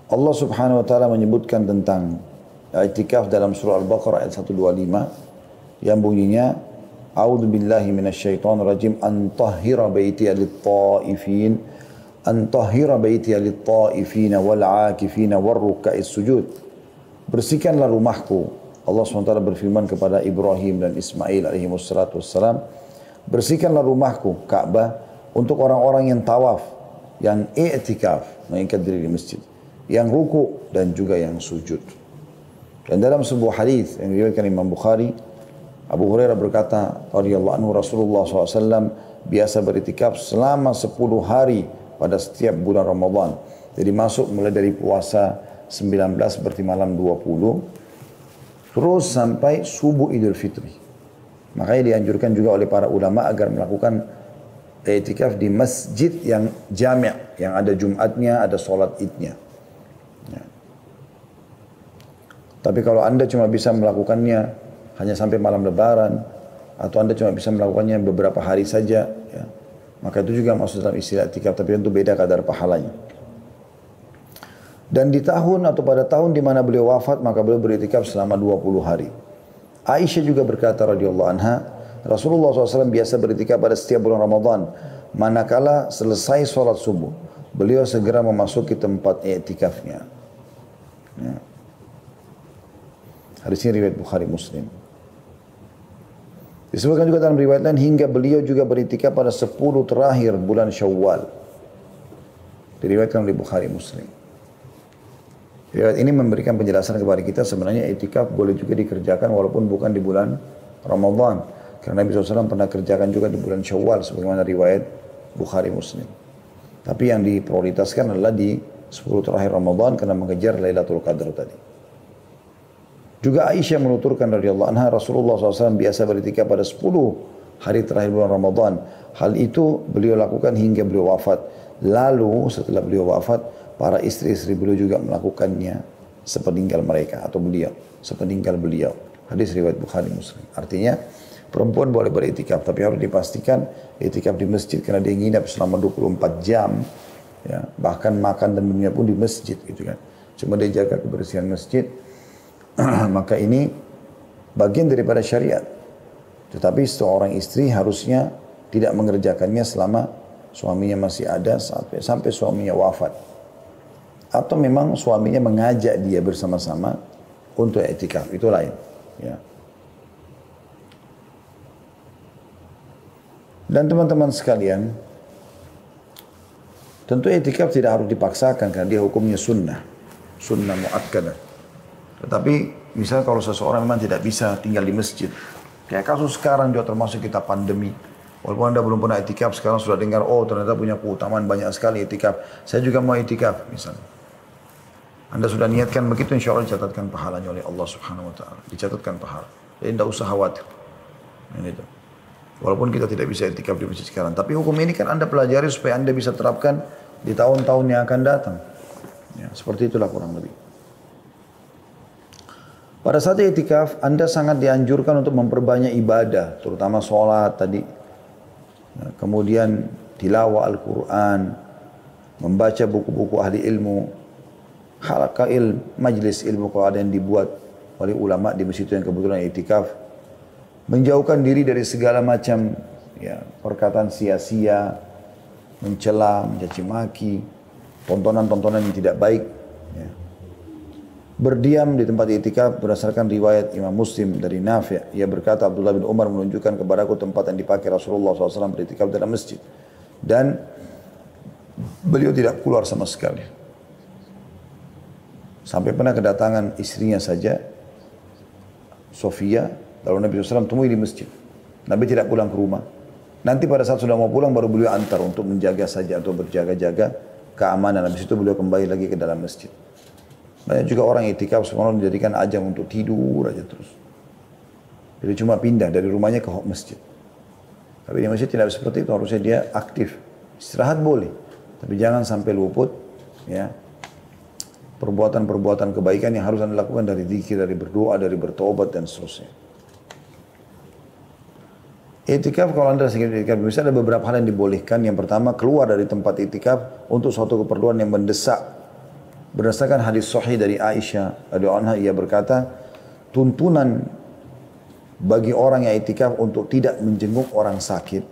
Allah Subhanahu wa taala menyebutkan tentang iktikaf dalam surah Al-Baqarah ayat 125 yang bunyinya A'udzu billahi minasyaitonir rajim an tahhira baitiya lit-ta'ifin wal 'akifin war ruk'is sujud. Bersihkanlah rumahku. Allah SWT berfirman kepada Ibrahim dan Ismail alaihi wassalam, bersihkanlah rumahku, Ka'bah, untuk orang-orang yang tawaf, yang i'tikaf, mengikat diri di masjid, yang ruku dan juga yang sujud. Dan dalam sebuah hadis yang diriwayatkan Imam Bukhari, Abu Hurairah berkata, radhiyallahu anhu, Rasulullah SAW biasa beritikaf selama 10 hari pada setiap bulan Ramadan. Jadi masuk mulai dari puasa 19 berarti malam 20, terus sampai subuh Idul Fitri. Makanya dianjurkan juga oleh para ulama agar melakukan i'tikaf di masjid yang jami', yang ada Jumatnya, ada sholat idnya. Ya. Tapi kalau Anda cuma bisa melakukannya hanya sampai malam lebaran, atau Anda cuma bisa melakukannya beberapa hari saja, ya, maka itu juga masuk dalam istilah i'tikaf, tapi tentu beda kadar pahalanya. Dan di tahun atau pada tahun di mana beliau wafat, maka beliau beritikaf selama 20 hari. Aisyah juga berkata radhiyallahu anha, Rasulullah SAW biasa beritikaf pada setiap bulan Ramadan. Manakala selesai sholat subuh, beliau segera memasuki tempat i'tikafnya. Ya. Hadis ini riwayat Bukhari Muslim. Disebutkan juga dalam riwayat lain hingga beliau juga beritikaf pada 10 terakhir bulan Syawal. Diriwayatkan oleh Bukhari Muslim. Riwayat ini memberikan penjelasan kepada kita sebenarnya i'tikaf boleh juga dikerjakan walaupun bukan di bulan Ramadan. Karena Nabi SAW pernah kerjakan juga di bulan Syawal sebagaimana riwayat Bukhari Muslim. Tapi yang diprioritaskan adalah di 10 terakhir Ramadan karena mengejar Lailatul Qadar tadi. Juga Aisyah menuturkan radhiyallahu anha, Rasulullah SAW biasa beritikaf pada 10 hari terakhir bulan Ramadan. Hal itu beliau lakukan hingga beliau wafat. Lalu setelah beliau wafat, para istri-istri beliau juga melakukannya sepeninggal mereka atau beliau, sepeninggal beliau. Hadis riwayat Bukhari Muslim. Artinya perempuan boleh beriktikaf, tapi harus dipastikan iktikaf di masjid karena dia nginap selama 24 jam. Ya, bahkan makan dan minumnya pun di masjid gitu kan. Cuma dia jaga kebersihan masjid. Maka ini bagian daripada syariat. Tetapi seorang istri harusnya tidak mengerjakannya selama suaminya masih ada sampai suaminya wafat. Atau memang suaminya mengajak dia bersama-sama untuk i'tikaf, itu lain. Ya. Dan teman-teman sekalian, tentu i'tikaf tidak harus dipaksakan karena dia hukumnya sunnah muakkadah. Tetapi misalnya kalau seseorang memang tidak bisa tinggal di masjid, kayak kasus sekarang juga termasuk kita pandemi. Walaupun Anda belum pernah i'tikaf, sekarang sudah dengar, oh ternyata punya keutamaan banyak sekali i'tikaf. Saya juga mau i'tikaf misalnya. Anda sudah niatkan begitu, insya Allah dicatatkan pahalanya oleh Allah Subhanahu Wa Taala. Dicatatkan pahala. Jadi tidak usah khawatir. Itu. Walaupun kita tidak bisa i'tikaf di masjid sekarang, tapi hukum ini kan Anda pelajari supaya Anda bisa terapkan di tahun-tahun yang akan datang. Ya, seperti itulah kurang lebih. Pada saat i'tikaf, Anda sangat dianjurkan untuk memperbanyak ibadah, terutama sholat tadi. Nah, kemudian tilawah Al-Quran, membaca buku-buku ahli ilmu, halaqah majlis ilmu kalau ada yang dibuat oleh ulama di masjid yang kebetulan i'tikaf. Menjauhkan diri dari segala macam ya, perkataan sia-sia, mencela, mencaci maki, tontonan-tontonan yang tidak baik. Ya. Berdiam di tempat i'tikaf berdasarkan riwayat Imam Muslim dari Nafi'. Ia berkata, Abdullah bin Umar menunjukkan kepadaku tempat yang dipakai Rasulullah SAW beritikaf dalam masjid. Dan beliau tidak keluar sama sekali. Sampai pernah kedatangan istrinya saja, Sofia, lalu Nabi SAW temui di masjid. Nabi tidak pulang ke rumah. Nanti pada saat sudah mau pulang baru beliau antar untuk menjaga saja atau berjaga-jaga keamanan. Habis itu beliau kembali lagi ke dalam masjid. Banyak juga orang i'tikaf sebenarnya dijadikan ajang untuk tidur aja terus. Jadi cuma pindah dari rumahnya ke masjid. Tapi di masjid tidak seperti itu, harusnya dia aktif. Istirahat boleh, tapi jangan sampai luput ya perbuatan-perbuatan kebaikan yang harus Anda lakukan dari zikir, dari berdoa, dari bertobat dan seterusnya. I'tikaf kalau Anda sedang i'tikaf bisa ada beberapa hal yang dibolehkan. Yang pertama, keluar dari tempat i'tikaf untuk suatu keperluan yang mendesak. Berdasarkan hadis sahih dari Aisyah radhiyallahu anha, ia berkata, tuntunan bagi orang yang i'tikaf untuk tidak menjenguk orang sakit,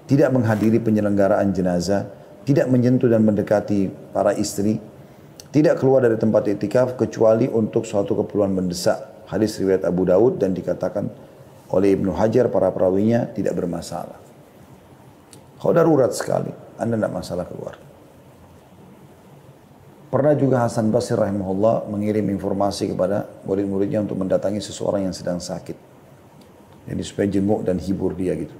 tidak menghadiri penyelenggaraan jenazah, tidak menyentuh dan mendekati para istri, tidak keluar dari tempat itikaf kecuali untuk suatu keperluan mendesak. Hadis riwayat Abu Daud dan dikatakan oleh Ibnu Hajar para perawinya tidak bermasalah. Kalau darurat sekali, Anda tidak masalah keluar. Pernah juga Hasan Basri rahimahullah mengirim informasi kepada murid-muridnya untuk mendatangi seseorang yang sedang sakit. Jadi supaya jenguk dan hibur dia gitu.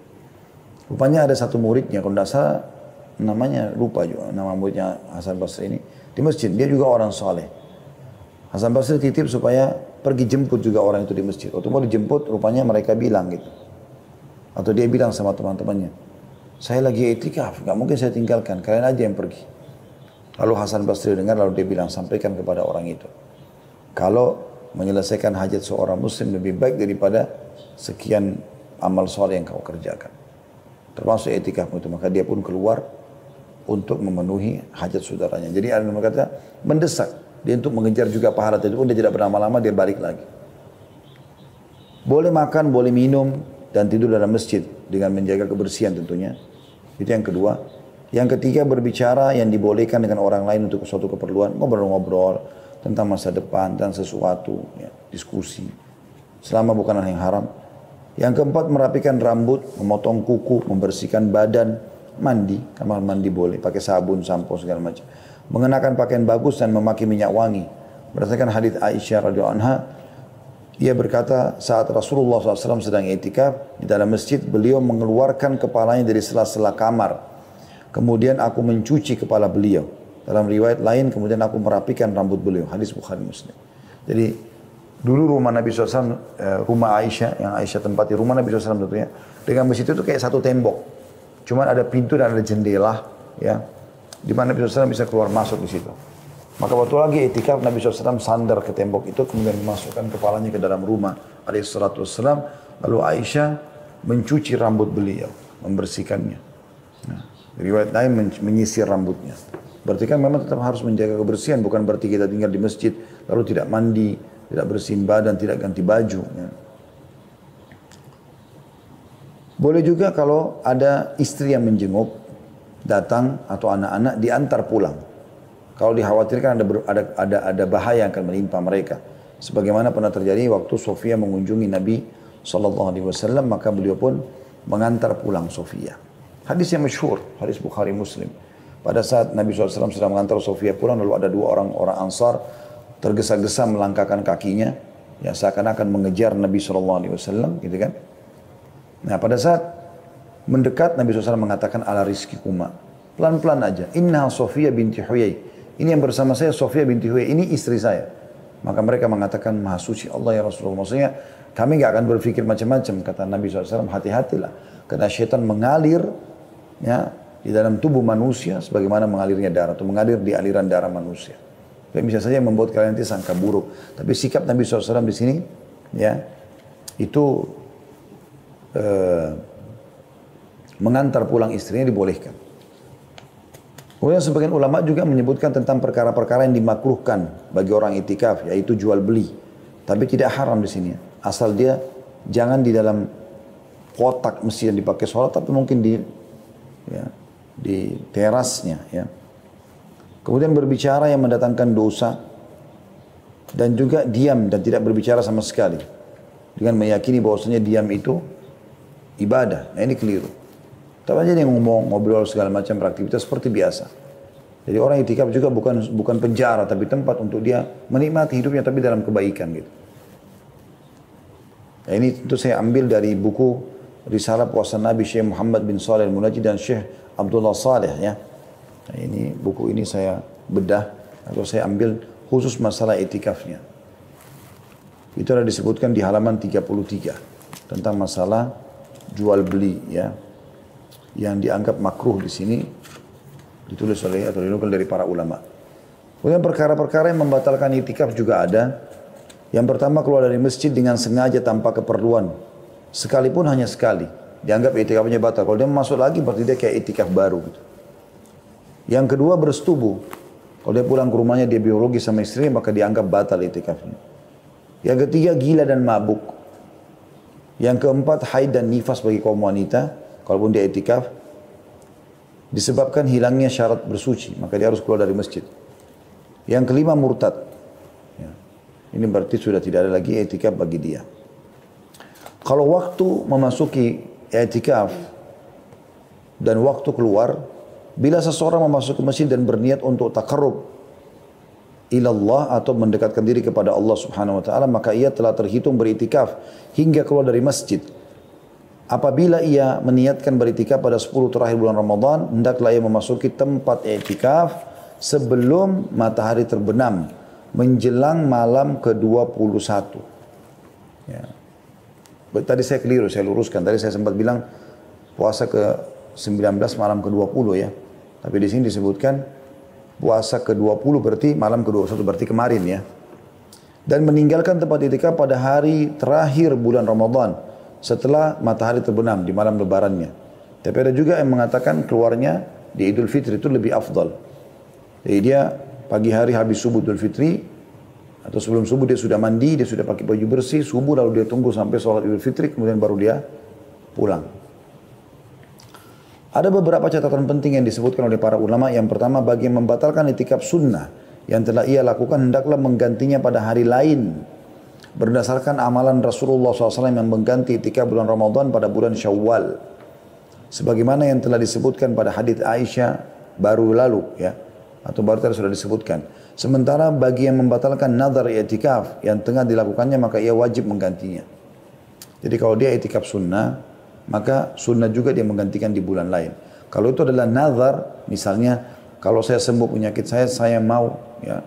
Rupanya ada satu muridnya, kalau tidak salah namanya lupa juga, nama muridnya Hasan Basri ini. Di masjid, dia juga orang soleh. Hasan Basri titip supaya pergi jemput juga orang itu di masjid. Waktu mau dijemput, rupanya mereka bilang gitu. Atau dia bilang sama teman-temannya, saya lagi itikaf, gak mungkin saya tinggalkan, kalian aja yang pergi. Lalu Hasan Basri dengar, lalu dia bilang, sampaikan kepada orang itu. Kalau menyelesaikan hajat seorang muslim lebih baik daripada sekian amal soleh yang kau kerjakan. Termasuk itikaf itu, maka dia pun keluar untuk memenuhi hajat saudaranya. Jadi ada yang berkata, mendesak. Dia untuk mengejar juga pahala itu pun dia tidak berlama-lama, dia balik lagi. Boleh makan, boleh minum, dan tidur dalam masjid dengan menjaga kebersihan tentunya. Itu yang kedua. Yang ketiga berbicara yang dibolehkan dengan orang lain untuk suatu keperluan. Ngobrol-ngobrol tentang masa depan, tentang sesuatu, ya, diskusi. Selama bukan hal yang haram. Yang keempat merapikan rambut, memotong kuku, membersihkan badan, mandi. Kamar mandi boleh, pakai sabun, sampo segala macam. Mengenakan pakaian bagus dan memakai minyak wangi. Berdasarkan hadits Aisyah radhiyallahu anha, ia berkata saat Rasulullah SAW sedang i'tikaf di dalam masjid, beliau mengeluarkan kepalanya dari sela-sela kamar. Kemudian aku mencuci kepala beliau. Dalam riwayat lain, kemudian aku merapikan rambut beliau. Hadis Bukhari Muslim. Jadi, dulu rumah Nabi SAW, rumah Aisyah, yang Aisyah tempati rumah Nabi SAW tentunya, dengan masjid itu kayak satu tembok. Cuman ada pintu dan ada jendela, ya, di mana Nabi SAW bisa keluar masuk di situ. Maka waktu lagi itikaf, Nabi SAW sandar ke tembok itu, kemudian memasukkan kepalanya ke dalam rumah alaihissalatu wassalam. Lalu Aisyah mencuci rambut beliau, membersihkannya. Nah, riwayat lain menyisir rambutnya. Berarti kan memang tetap harus menjaga kebersihan, bukan berarti kita tinggal di masjid lalu tidak mandi, tidak bersihin badan, tidak ganti baju. Ya. Boleh juga kalau ada istri yang menjenguk, datang atau anak-anak diantar pulang. Kalau dikhawatirkan ada bahaya yang akan menimpa mereka. Sebagaimana pernah terjadi waktu Sofia mengunjungi Nabi SAW, maka beliau pun mengantar pulang Sofia. Hadis yang masyhur, hadis Bukhari Muslim. Pada saat Nabi SAW sedang mengantar Sofia pulang, lalu ada dua orang Ansar tergesa-gesa melangkahkan kakinya, ya seakan-akan mengejar Nabi SAW, gitu kan? Nah pada saat mendekat Nabi SAW mengatakan ala rizki kuma, pelan-pelan aja. Inna Sofia binti Huyai. Ini yang bersama saya Sofia binti Huyai, ini istri saya. Maka mereka mengatakan maha suci Allah ya Rasulullah. Maksudnya kami nggak akan berpikir macam-macam, kata Nabi SAW. Hati-hatilah, karena syaitan mengalir, ya, di dalam tubuh manusia sebagaimana mengalirnya darah atau mengalir di aliran darah manusia. Dan bisa saja membuat kalian nanti sangka buruk. Tapi sikap Nabi SAW di sini, ya, itu mengantar pulang istrinya dibolehkan. Kemudian sebagian ulama juga menyebutkan tentang perkara-perkara yang dimakruhkan bagi orang itikaf, yaitu jual beli. Tapi tidak haram di sini. Asal dia jangan di dalam kotak masjid yang dipakai sholat, tapi mungkin di terasnya, ya. Kemudian berbicara yang mendatangkan dosa dan juga diam dan tidak berbicara sama sekali dengan meyakini bahwasanya diam itu ibadah. Nah ini keliru. Tapi aja dia ngomong, ngobrol segala macam beraktivitas seperti biasa. Jadi orang itikaf juga bukan penjara, tapi tempat untuk dia menikmati hidupnya tapi dalam kebaikan gitu. Nah, ini tentu saya ambil dari buku Risalah Puasa Nabi Syekh Muhammad bin Shalih Al-Munajjid dan Syekh Abdullah Saleh, ya. Nah, ini buku ini saya bedah atau saya ambil khusus masalah itikafnya. Itu ada disebutkan di halaman 33 tentang masalah jual beli, ya, yang dianggap makruh di sini ditulis oleh atau dinukil dari para ulama. Kemudian perkara-perkara yang membatalkan itikaf juga ada. Yang pertama, keluar dari masjid dengan sengaja tanpa keperluan, sekalipun hanya sekali, dianggap itikafnya batal. Kalau dia masuk lagi berarti dia kayak itikaf baru gitu. Yang kedua, bersetubuh. Kalau dia pulang ke rumahnya dia biologi sama istrinya, maka dianggap batal itikafnya. Yang ketiga, gila dan mabuk. Yang keempat, haid dan nifas bagi kaum wanita, kalaupun dia itikaf, disebabkan hilangnya syarat bersuci, maka dia harus keluar dari masjid. Yang kelima murtad. Ya. Ini berarti sudah tidak ada lagi i'tikaf bagi dia. Kalau waktu memasuki i'tikaf dan waktu keluar, bila seseorang memasuki masjid dan berniat untuk takarrub ilallah atau mendekatkan diri kepada Allah Subhanahu wa taala, maka ia telah terhitung beritikaf hingga keluar dari masjid. Apabila ia meniatkan beritikaf pada 10 terakhir bulan Ramadan, hendaklah ia memasuki tempat i'tikaf sebelum matahari terbenam menjelang malam ke-21. Ya. Tadi saya keliru, saya luruskan. Tadi saya sempat bilang puasa ke-19 malam ke-20 ya. Tapi di sini disebutkan puasa ke-20 berarti malam ke-21 berarti kemarin ya. Dan meninggalkan tempat i'tikaf pada hari terakhir bulan Ramadan setelah matahari terbenam di malam lebarannya. Tapi ada juga yang mengatakan keluarnya di Idul Fitri itu lebih afdal. Jadi dia pagi hari habis subuh Idul Fitri atau sebelum subuh dia sudah mandi, dia sudah pakai baju bersih, subuh lalu dia tunggu sampai sholat Idul Fitri, kemudian baru dia pulang. Ada beberapa catatan penting yang disebutkan oleh para ulama. Yang pertama, bagi yang membatalkan i'tikaf sunnah yang telah ia lakukan, hendaklah menggantinya pada hari lain. Berdasarkan amalan Rasulullah SAW yang mengganti i'tikaf bulan Ramadan pada bulan Syawal. Sebagaimana yang telah disebutkan pada hadits Aisyah baru lalu ya. Atau baru tadi sudah disebutkan. Sementara bagi yang membatalkan nazar i'tikaf yang tengah dilakukannya, maka ia wajib menggantinya. Jadi kalau dia i'tikaf sunnah, maka sunnah juga dia menggantikan di bulan lain. Kalau itu adalah nazar, misalnya kalau saya sembuh penyakit saya mau ya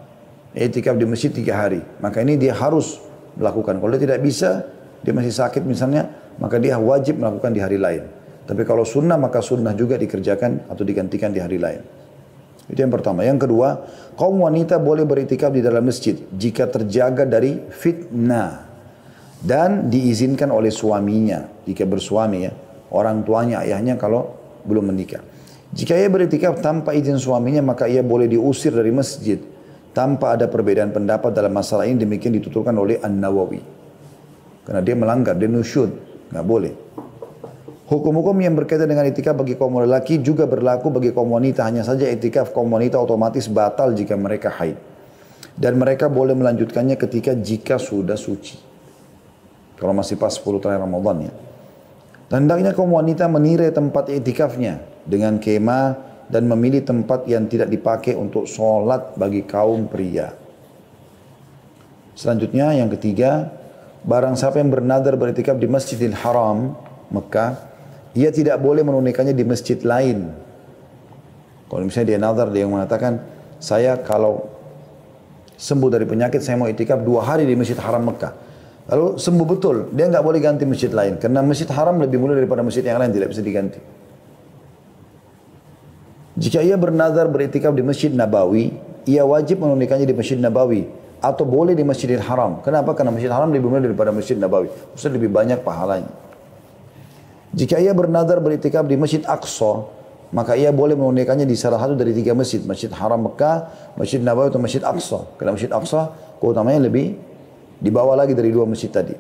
i'tikaf di masjid 3 hari, maka ini dia harus melakukan. Kalau dia tidak bisa, dia masih sakit misalnya, maka dia wajib melakukan di hari lain. Tapi kalau sunnah, maka sunnah juga dikerjakan atau digantikan di hari lain. Itu yang pertama. Yang kedua, kaum wanita boleh beritikaf di dalam masjid jika terjaga dari fitnah dan diizinkan oleh suaminya jika bersuami ya, orang tuanya, ayahnya kalau belum menikah. Jika ia beritikaf tanpa izin suaminya, maka ia boleh diusir dari masjid tanpa ada perbedaan pendapat dalam masalah ini. Demikian dituturkan oleh An-Nawawi. Karena dia melanggar, dia nusyud, nggak boleh. Hukum-hukum yang berkaitan dengan i'tikaf bagi kaum lelaki juga berlaku bagi kaum wanita. Hanya saja i'tikaf kaum wanita otomatis batal jika mereka haid. Dan mereka boleh melanjutkannya jika sudah suci. Kalau masih pas 10 terakhir Ramadan ya. Dan hendaknya kaum wanita menirai tempat i'tikafnya dengan kemah dan memilih tempat yang tidak dipakai untuk sholat bagi kaum pria. Selanjutnya yang ketiga, barang siapa yang bernadar beritikaf di Masjidil Haram, Mekah, ia tidak boleh menunaikannya di masjid lain. Kalau misalnya dia nazar, dia mengatakan, saya kalau sembuh dari penyakit, saya mau i'tikaf 2 hari di Masjid Haram Mekah. Lalu sembuh betul, dia nggak boleh ganti masjid lain. Karena Masjid Haram lebih mulia daripada masjid yang lain, tidak bisa diganti. Jika ia bernazar beritikaf di Masjid Nabawi, ia wajib menunaikannya di Masjid Nabawi. Atau boleh di Masjidil Haram. Kenapa? Karena Masjid Haram lebih mulia daripada Masjid Nabawi. Maksudnya lebih banyak pahalanya. Jika ia bernazar beritikaf di Masjid Aqsa, maka ia boleh menunaikannya di salah satu dari 3 masjid. Masjid Haram Mekah, Masjid Nabawi atau Masjid Aqsa. Karena Masjid Aqsa keutamanya lebih di bawah lagi dari 2 masjid tadi.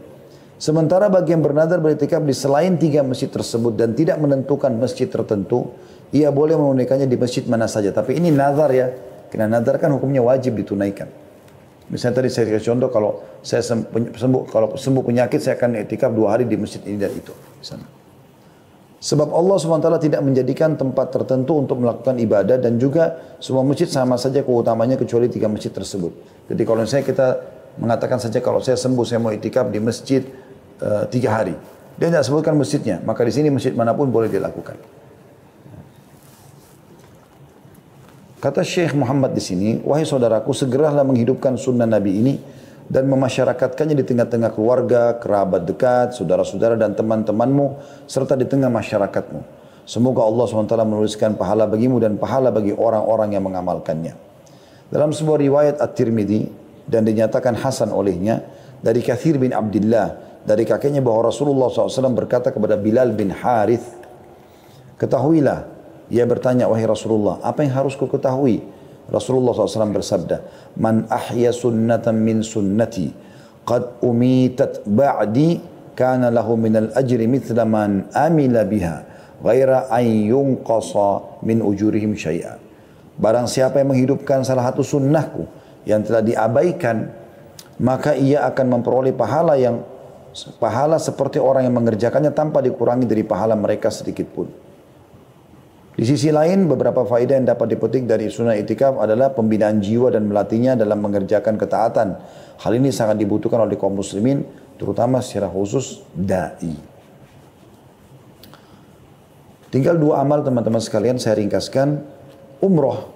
Sementara bagi yang bernazar beritikaf di selain 3 masjid tersebut dan tidak menentukan masjid tertentu, ia boleh menunaikannya di masjid mana saja. Tapi ini nazar ya. Karena nazar kan hukumnya wajib ditunaikan. Misalnya tadi saya kasih contoh, kalau saya sembuh penyakit, saya akan i'tikaf 2 hari di masjid ini dan itu. Misalnya. Sebab Allah SWT tidak menjadikan tempat tertentu untuk melakukan ibadah dan juga semua masjid sama saja keutamanya kecuali 3 masjid tersebut. Jadi kalau misalnya kita mengatakan saja kalau saya sembuh saya mau i'tikaf di masjid 3 hari. Dia tidak sebutkan masjidnya, maka di sini masjid manapun boleh dilakukan. Kata Syekh Muhammad di sini, wahai saudaraku, segeralah menghidupkan sunnah Nabi ini dan memasyarakatkannya di tengah-tengah keluarga, kerabat dekat, saudara-saudara dan teman-temanmu, serta di tengah masyarakatmu. Semoga Allah SWT menuliskan pahala bagimu dan pahala bagi orang-orang yang mengamalkannya. Dalam sebuah riwayat At-Tirmidzi, dan dinyatakan hasan olehnya, dari Kathir bin Abdullah, dari kakeknya bahwa Rasulullah SAW berkata kepada Bilal bin Harith, ketahuilah, ia bertanya, wahai Rasulullah, apa yang harus ku ketahui? Rasulullah SAW bersabda, man ahya sunnatan min sunnati qad umitat ba'di kana lahu minal ajri mithla man amila biha ghaira an yunqasa min ujurihim syai'a. Barang siapa yang menghidupkan salah satu sunnahku yang telah diabaikan, maka ia akan memperoleh pahala seperti orang yang mengerjakannya tanpa dikurangi dari pahala mereka sedikit pun. Di sisi lain, beberapa faedah yang dapat dipetik dari sunnah itikaf adalah pembinaan jiwa dan melatihnya dalam mengerjakan ketaatan. Hal ini sangat dibutuhkan oleh kaum muslimin, terutama secara khusus da'i. Tinggal 2 amal teman-teman sekalian, saya ringkaskan. Umrah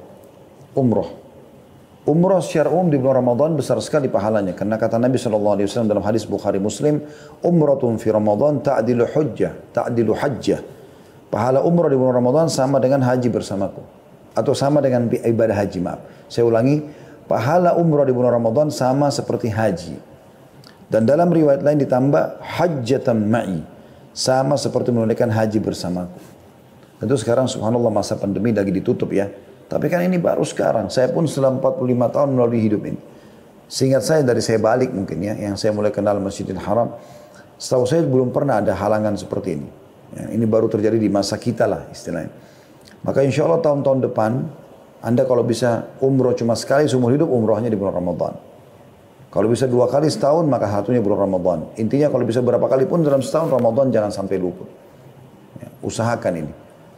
secara umum di bulan Ramadan besar sekali pahalanya. Karena kata Nabi SAW dalam hadis Bukhari Muslim, umratun fi Ramadan ta'dilu hajjah. Pahala umrah di bulan Ramadan sama dengan haji bersamaku. Atau sama dengan ibadah haji, maaf. Saya ulangi, pahala umrah di bulan Ramadan sama seperti haji. Dan dalam riwayat lain ditambah hajjatan ma'i. Sama seperti menunaikan haji bersamaku. Tentu sekarang subhanallah masa pandemi lagi ditutup ya. Tapi kan ini baru sekarang. Saya pun setelah 45 tahun melalui hidup ini. Seingat saya dari saya balik mungkin ya. Yang saya mulai kenal Masjidil Haram. Setahu saya belum pernah ada halangan seperti ini. Ya, ini baru terjadi di masa kita lah istilahnya. Maka insya Allah tahun-tahun depan, Anda kalau bisa umroh cuma sekali seumur hidup, umrohnya di bulan Ramadan. Kalau bisa 2 kali setahun, maka satunya bulan Ramadan. Intinya kalau bisa berapa kali pun dalam setahun Ramadan jangan sampai luput. Ya, usahakan ini.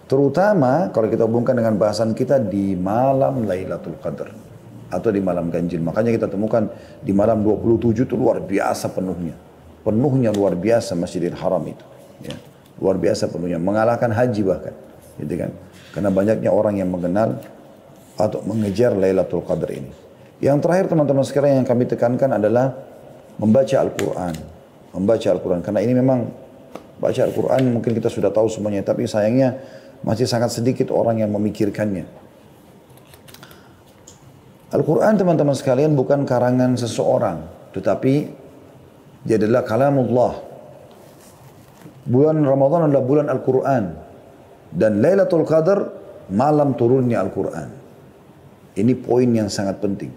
Terutama kalau kita hubungkan dengan bahasan kita di malam Lailatul Qadar. Atau di malam ganjil. Makanya kita temukan di malam 27 itu luar biasa penuhnya. Penuhnya luar biasa Masjidil Haram itu. Ya. Luar biasa penuhnya, mengalahkan haji bahkan, gitu kan? Karena banyaknya orang yang mengenal atau mengejar Lailatul Qadar ini. Yang terakhir teman-teman sekalian yang kami tekankan adalah membaca Al-Quran. Membaca Al-Quran, karena ini memang baca Al-Quran mungkin kita sudah tahu semuanya, tapi sayangnya masih sangat sedikit orang yang memikirkannya. Al-Quran teman-teman sekalian bukan karangan seseorang, tetapi dia adalah kalamullah. Bulan Ramadan adalah bulan Al-Quran. Dan Lailatul Qadar, malam turunnya Al-Quran. Ini poin yang sangat penting.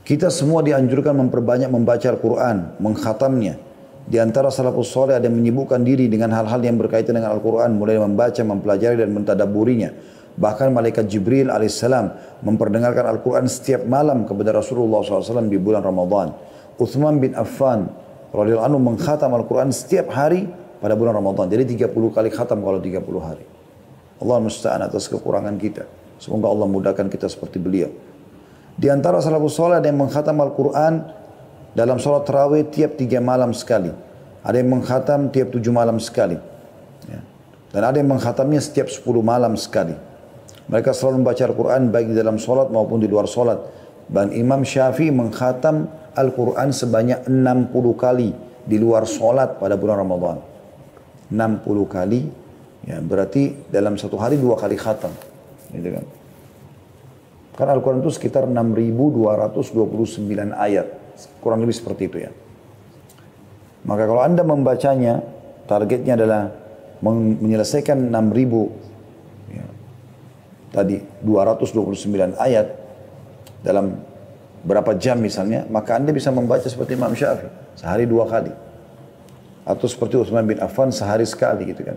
Kita semua dianjurkan memperbanyak membaca Al-Quran, mengkhatamnya. Di antara salafus soleh ada yang menyibukkan diri dengan hal-hal yang berkaitan dengan Al-Quran. Mulai membaca, mempelajari dan mentadaburinya. Bahkan malaikat Jibril alaihissalam memperdengarkan Al-Quran setiap malam kepada Rasulullah SAW di bulan Ramadan. Uthman bin Affan radhiyallahu anhu mengkhatam Al-Quran setiap hari pada bulan Ramadan. Jadi 30 kali khatam kalau 30 hari. Allah musta'an atas kekurangan kita. Semoga Allah mudahkan kita seperti beliau. Di antara salafus saleh ada yang mengkhatam Al-Quran dalam sholat tarawih tiap 3 malam sekali. Ada yang mengkhatam tiap 7 malam sekali. Ya. Dan ada yang mengkhatamnya setiap 10 malam sekali. Mereka selalu membaca Al-Quran baik di dalam sholat maupun di luar sholat. Dan Imam Syafi'i mengkhatam Al-Quran sebanyak 60 kali di luar sholat pada bulan Ramadan. 60 kali, ya berarti dalam satu hari 2 kali khatam, gitu kan? Karena Al-Quran itu sekitar 6.229 ayat, kurang lebih seperti itu ya. Maka kalau Anda membacanya, targetnya adalah menyelesaikan 6.000, ya, tadi 229 ayat dalam berapa jam misalnya, maka Anda bisa membaca seperti Imam Syafi'i, sehari 2 kali. Atau seperti Utsman bin Affan sehari sekali gitu kan.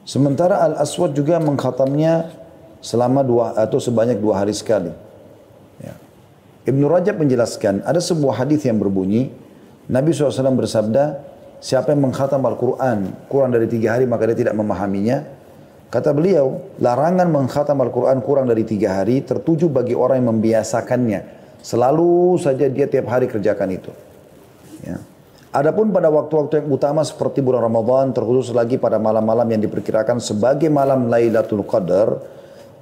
Sementara Al-Aswad juga mengkhatamnya selama sebanyak 2 hari sekali. Ya. Ibnu Rajab menjelaskan, ada sebuah hadis yang berbunyi, Nabi SAW bersabda, siapa yang mengkhatam Al-Quran kurang dari 3 hari maka dia tidak memahaminya. Kata beliau, larangan mengkhatam Al-Quran kurang dari 3 hari tertuju bagi orang yang membiasakannya. Selalu saja dia tiap hari kerjakan itu. Ya. Adapun pada waktu-waktu yang utama seperti bulan Ramadan, terkhusus lagi pada malam-malam yang diperkirakan sebagai malam Lailatul Qadar,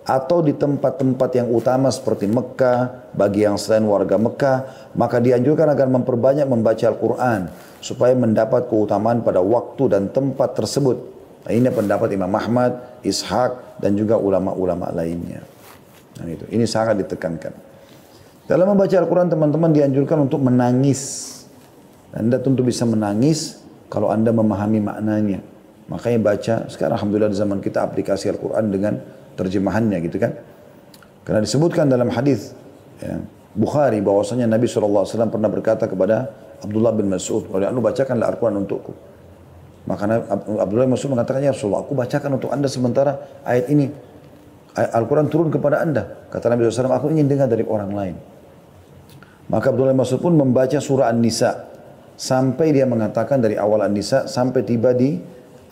atau di tempat-tempat yang utama seperti Mekah, bagi yang selain warga Mekah, maka dianjurkan agar memperbanyak membaca Al-Quran, supaya mendapat keutamaan pada waktu dan tempat tersebut. Nah, ini pendapat Imam Ahmad, Ishaq, dan juga ulama-ulama lainnya. Nah, ini sangat ditekankan. Dalam membaca Al-Quran teman-teman dianjurkan untuk menangis. Anda tentu bisa menangis kalau Anda memahami maknanya. Makanya baca, sekarang Alhamdulillah di zaman kita aplikasi Al-Quran dengan terjemahannya gitu kan. Karena disebutkan dalam hadis ya, Bukhari bahwasanya Nabi SAW pernah berkata kepada Abdullah bin Mas'ud, "Anu bacakanlah Al-Quran untukku." Maka Abdullah bin Mas'ud mengatakan, "Ya Rasulullah, aku bacakan untuk Anda sementara ayat ini." Al-Quran turun kepada anda. Kata Nabi SAW, aku ingin dengar dari orang lain. Maka Abdullah bin Mas'ud pun membaca surah An-Nisa. Sampai dia mengatakan dari awal An-Nisa sampai tiba di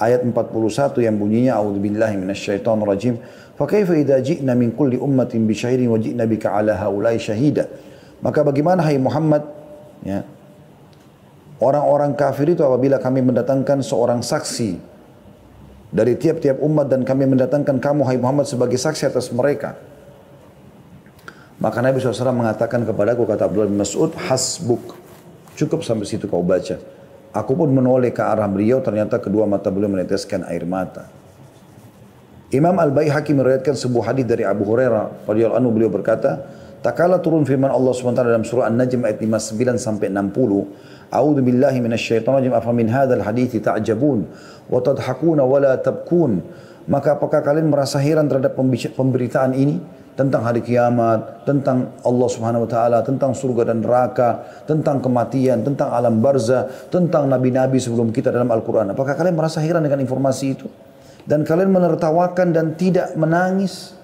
ayat 41 yang bunyinya a'udzubillahi minasyaitonir rajim. Fa kaifa idza ji'na min kulli ummatin bi syahidin wa ji'na bika 'ala haula'i syahida. Maka bagaimana hai Muhammad, ya, orang-orang kafir itu apabila kami mendatangkan seorang saksi dari tiap-tiap umat dan kami mendatangkan kamu hai Muhammad sebagai saksi atas mereka. Maka Nabi SAW mengatakan kepadaku, kata Abdullah bin Mas'ud, hasbuk, cukup sampai situ kau baca. Aku pun menoleh ke arah beliau, ternyata kedua mata beliau meneteskan air mata. Imam Al-Baihaqi meriwayatkan sebuah hadis dari Abu Hurairah radhiyallahu anhu, beliau berkata, tak kala turun firman Allah SWT dalam surah An-Najm ayat 59 sampai 60, A'udzu billahi minasyaitonir rajim, afa min hadzal hadithi ta'jabun wa tadhakuna wa la tabkun. Maka apakah kalian merasa heran terhadap pemberitaan ini? Tentang hari kiamat, tentang Allah Subhanahu wa taala, tentang surga dan neraka, tentang kematian, tentang alam barzah, tentang nabi-nabi sebelum kita dalam Al-Qur'an. Apakah kalian merasa heran dengan informasi itu? Dan kalian menertawakan dan tidak menangis?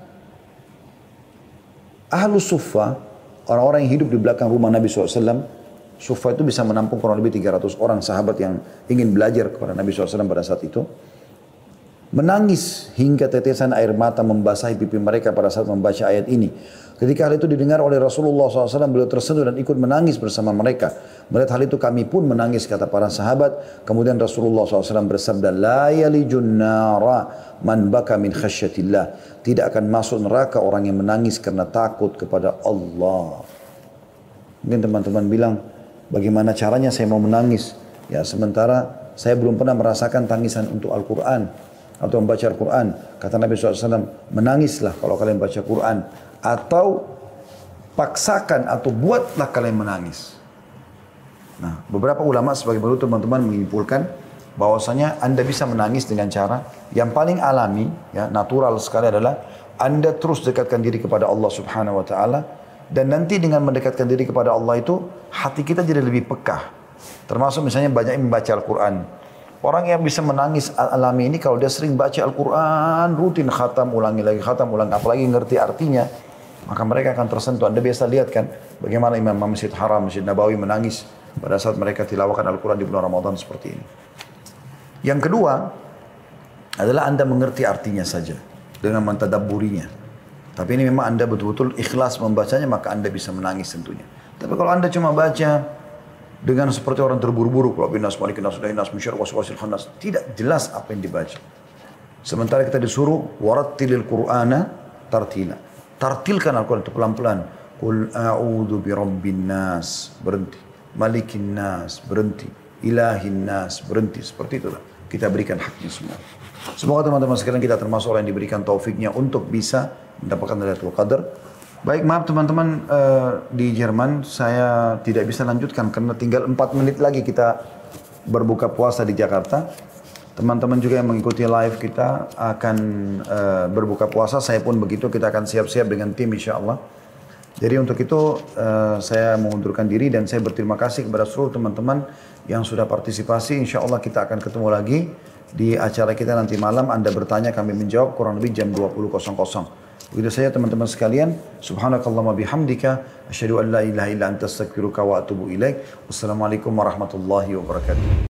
Ahlus Suffah, orang-orang yang hidup di belakang rumah Nabi SAW, Suffah itu bisa menampung kurang lebih 300 orang sahabat yang ingin belajar kepada Nabi SAW pada saat itu. Menangis hingga tetesan air mata membasahi pipi mereka pada saat membaca ayat ini. Ketika hal itu didengar oleh Rasulullah SAW, beliau tersentuh dan ikut menangis bersama mereka. Melihat hal itu kami pun menangis, kata para sahabat. Kemudian Rasulullah SAW bersabda, La yalijun nara man baka min khasyatillah. Tidak akan masuk neraka orang yang menangis karena takut kepada Allah. Mungkin teman-teman bilang, bagaimana caranya saya mau menangis? Ya, sementara saya belum pernah merasakan tangisan untuk Al-Quran atau membaca Al-Quran. Kata Nabi SAW, menangislah kalau kalian baca Quran, atau paksakan atau buatlah kalian menangis. Nah, beberapa ulama sebagai berikut teman-teman menyimpulkan bahwasanya anda bisa menangis dengan cara yang paling alami, ya, natural sekali adalah anda terus dekatkan diri kepada Allah Subhanahu Wa Taala, dan nanti dengan mendekatkan diri kepada Allah itu hati kita jadi lebih peka. Termasuk misalnya banyak yang membaca Al-Quran. Orang yang bisa menangis alami ini kalau dia sering baca Al-Quran, rutin khatam, ulangi lagi khatam, ulangi, apalagi ngerti artinya, maka mereka akan tersentuh. Anda biasa lihat kan bagaimana Imam Masjid Haram, Masjid Nabawi menangis pada saat mereka tilawahkan Al-Quran di bulan Ramadan seperti ini. Yang kedua adalah Anda mengerti artinya saja dengan mentadabburinya. Tapi ini memang Anda betul-betul ikhlas membacanya, maka Anda bisa menangis tentunya. Tapi kalau Anda cuma baca dengan seperti orang terburu-buru, kalau binas malikin nas udahin nas musyar waswasil khannas, tidak jelas apa yang dibaca. Sementara kita disuruh warattilil Qur'ana tartila. Tartilkan Al-Quran itu pelan-pelan. Qul a'udzu birabbin nas, berhenti. Malikin nas, berhenti. Ilahin nas, berhenti. Seperti itulah kita berikan haknya semua. Semoga teman-teman sekalian kita termasuk orang yang diberikan taufiknya untuk bisa mendapatkan Lailatul Qadar. Baik, maaf teman-teman, di Jerman saya tidak bisa lanjutkan karena tinggal 4 menit lagi kita berbuka puasa di Jakarta. Teman-teman juga yang mengikuti live kita akan berbuka puasa, saya pun begitu, kita akan siap-siap dengan tim insya Allah. Jadi untuk itu saya mengundurkan diri dan saya berterima kasih kepada seluruh teman-teman yang sudah partisipasi. Insya Allah kita akan ketemu lagi di acara kita nanti malam. Anda bertanya, kami menjawab kurang lebih jam 20.00. Begitu saja teman-teman sekalian. Subhanakallahumma bihamdika asyhadu an la ilaha illa anta astaghfiruka wa atubu ilaik. Wassalamualaikum warahmatullahi wabarakatuh.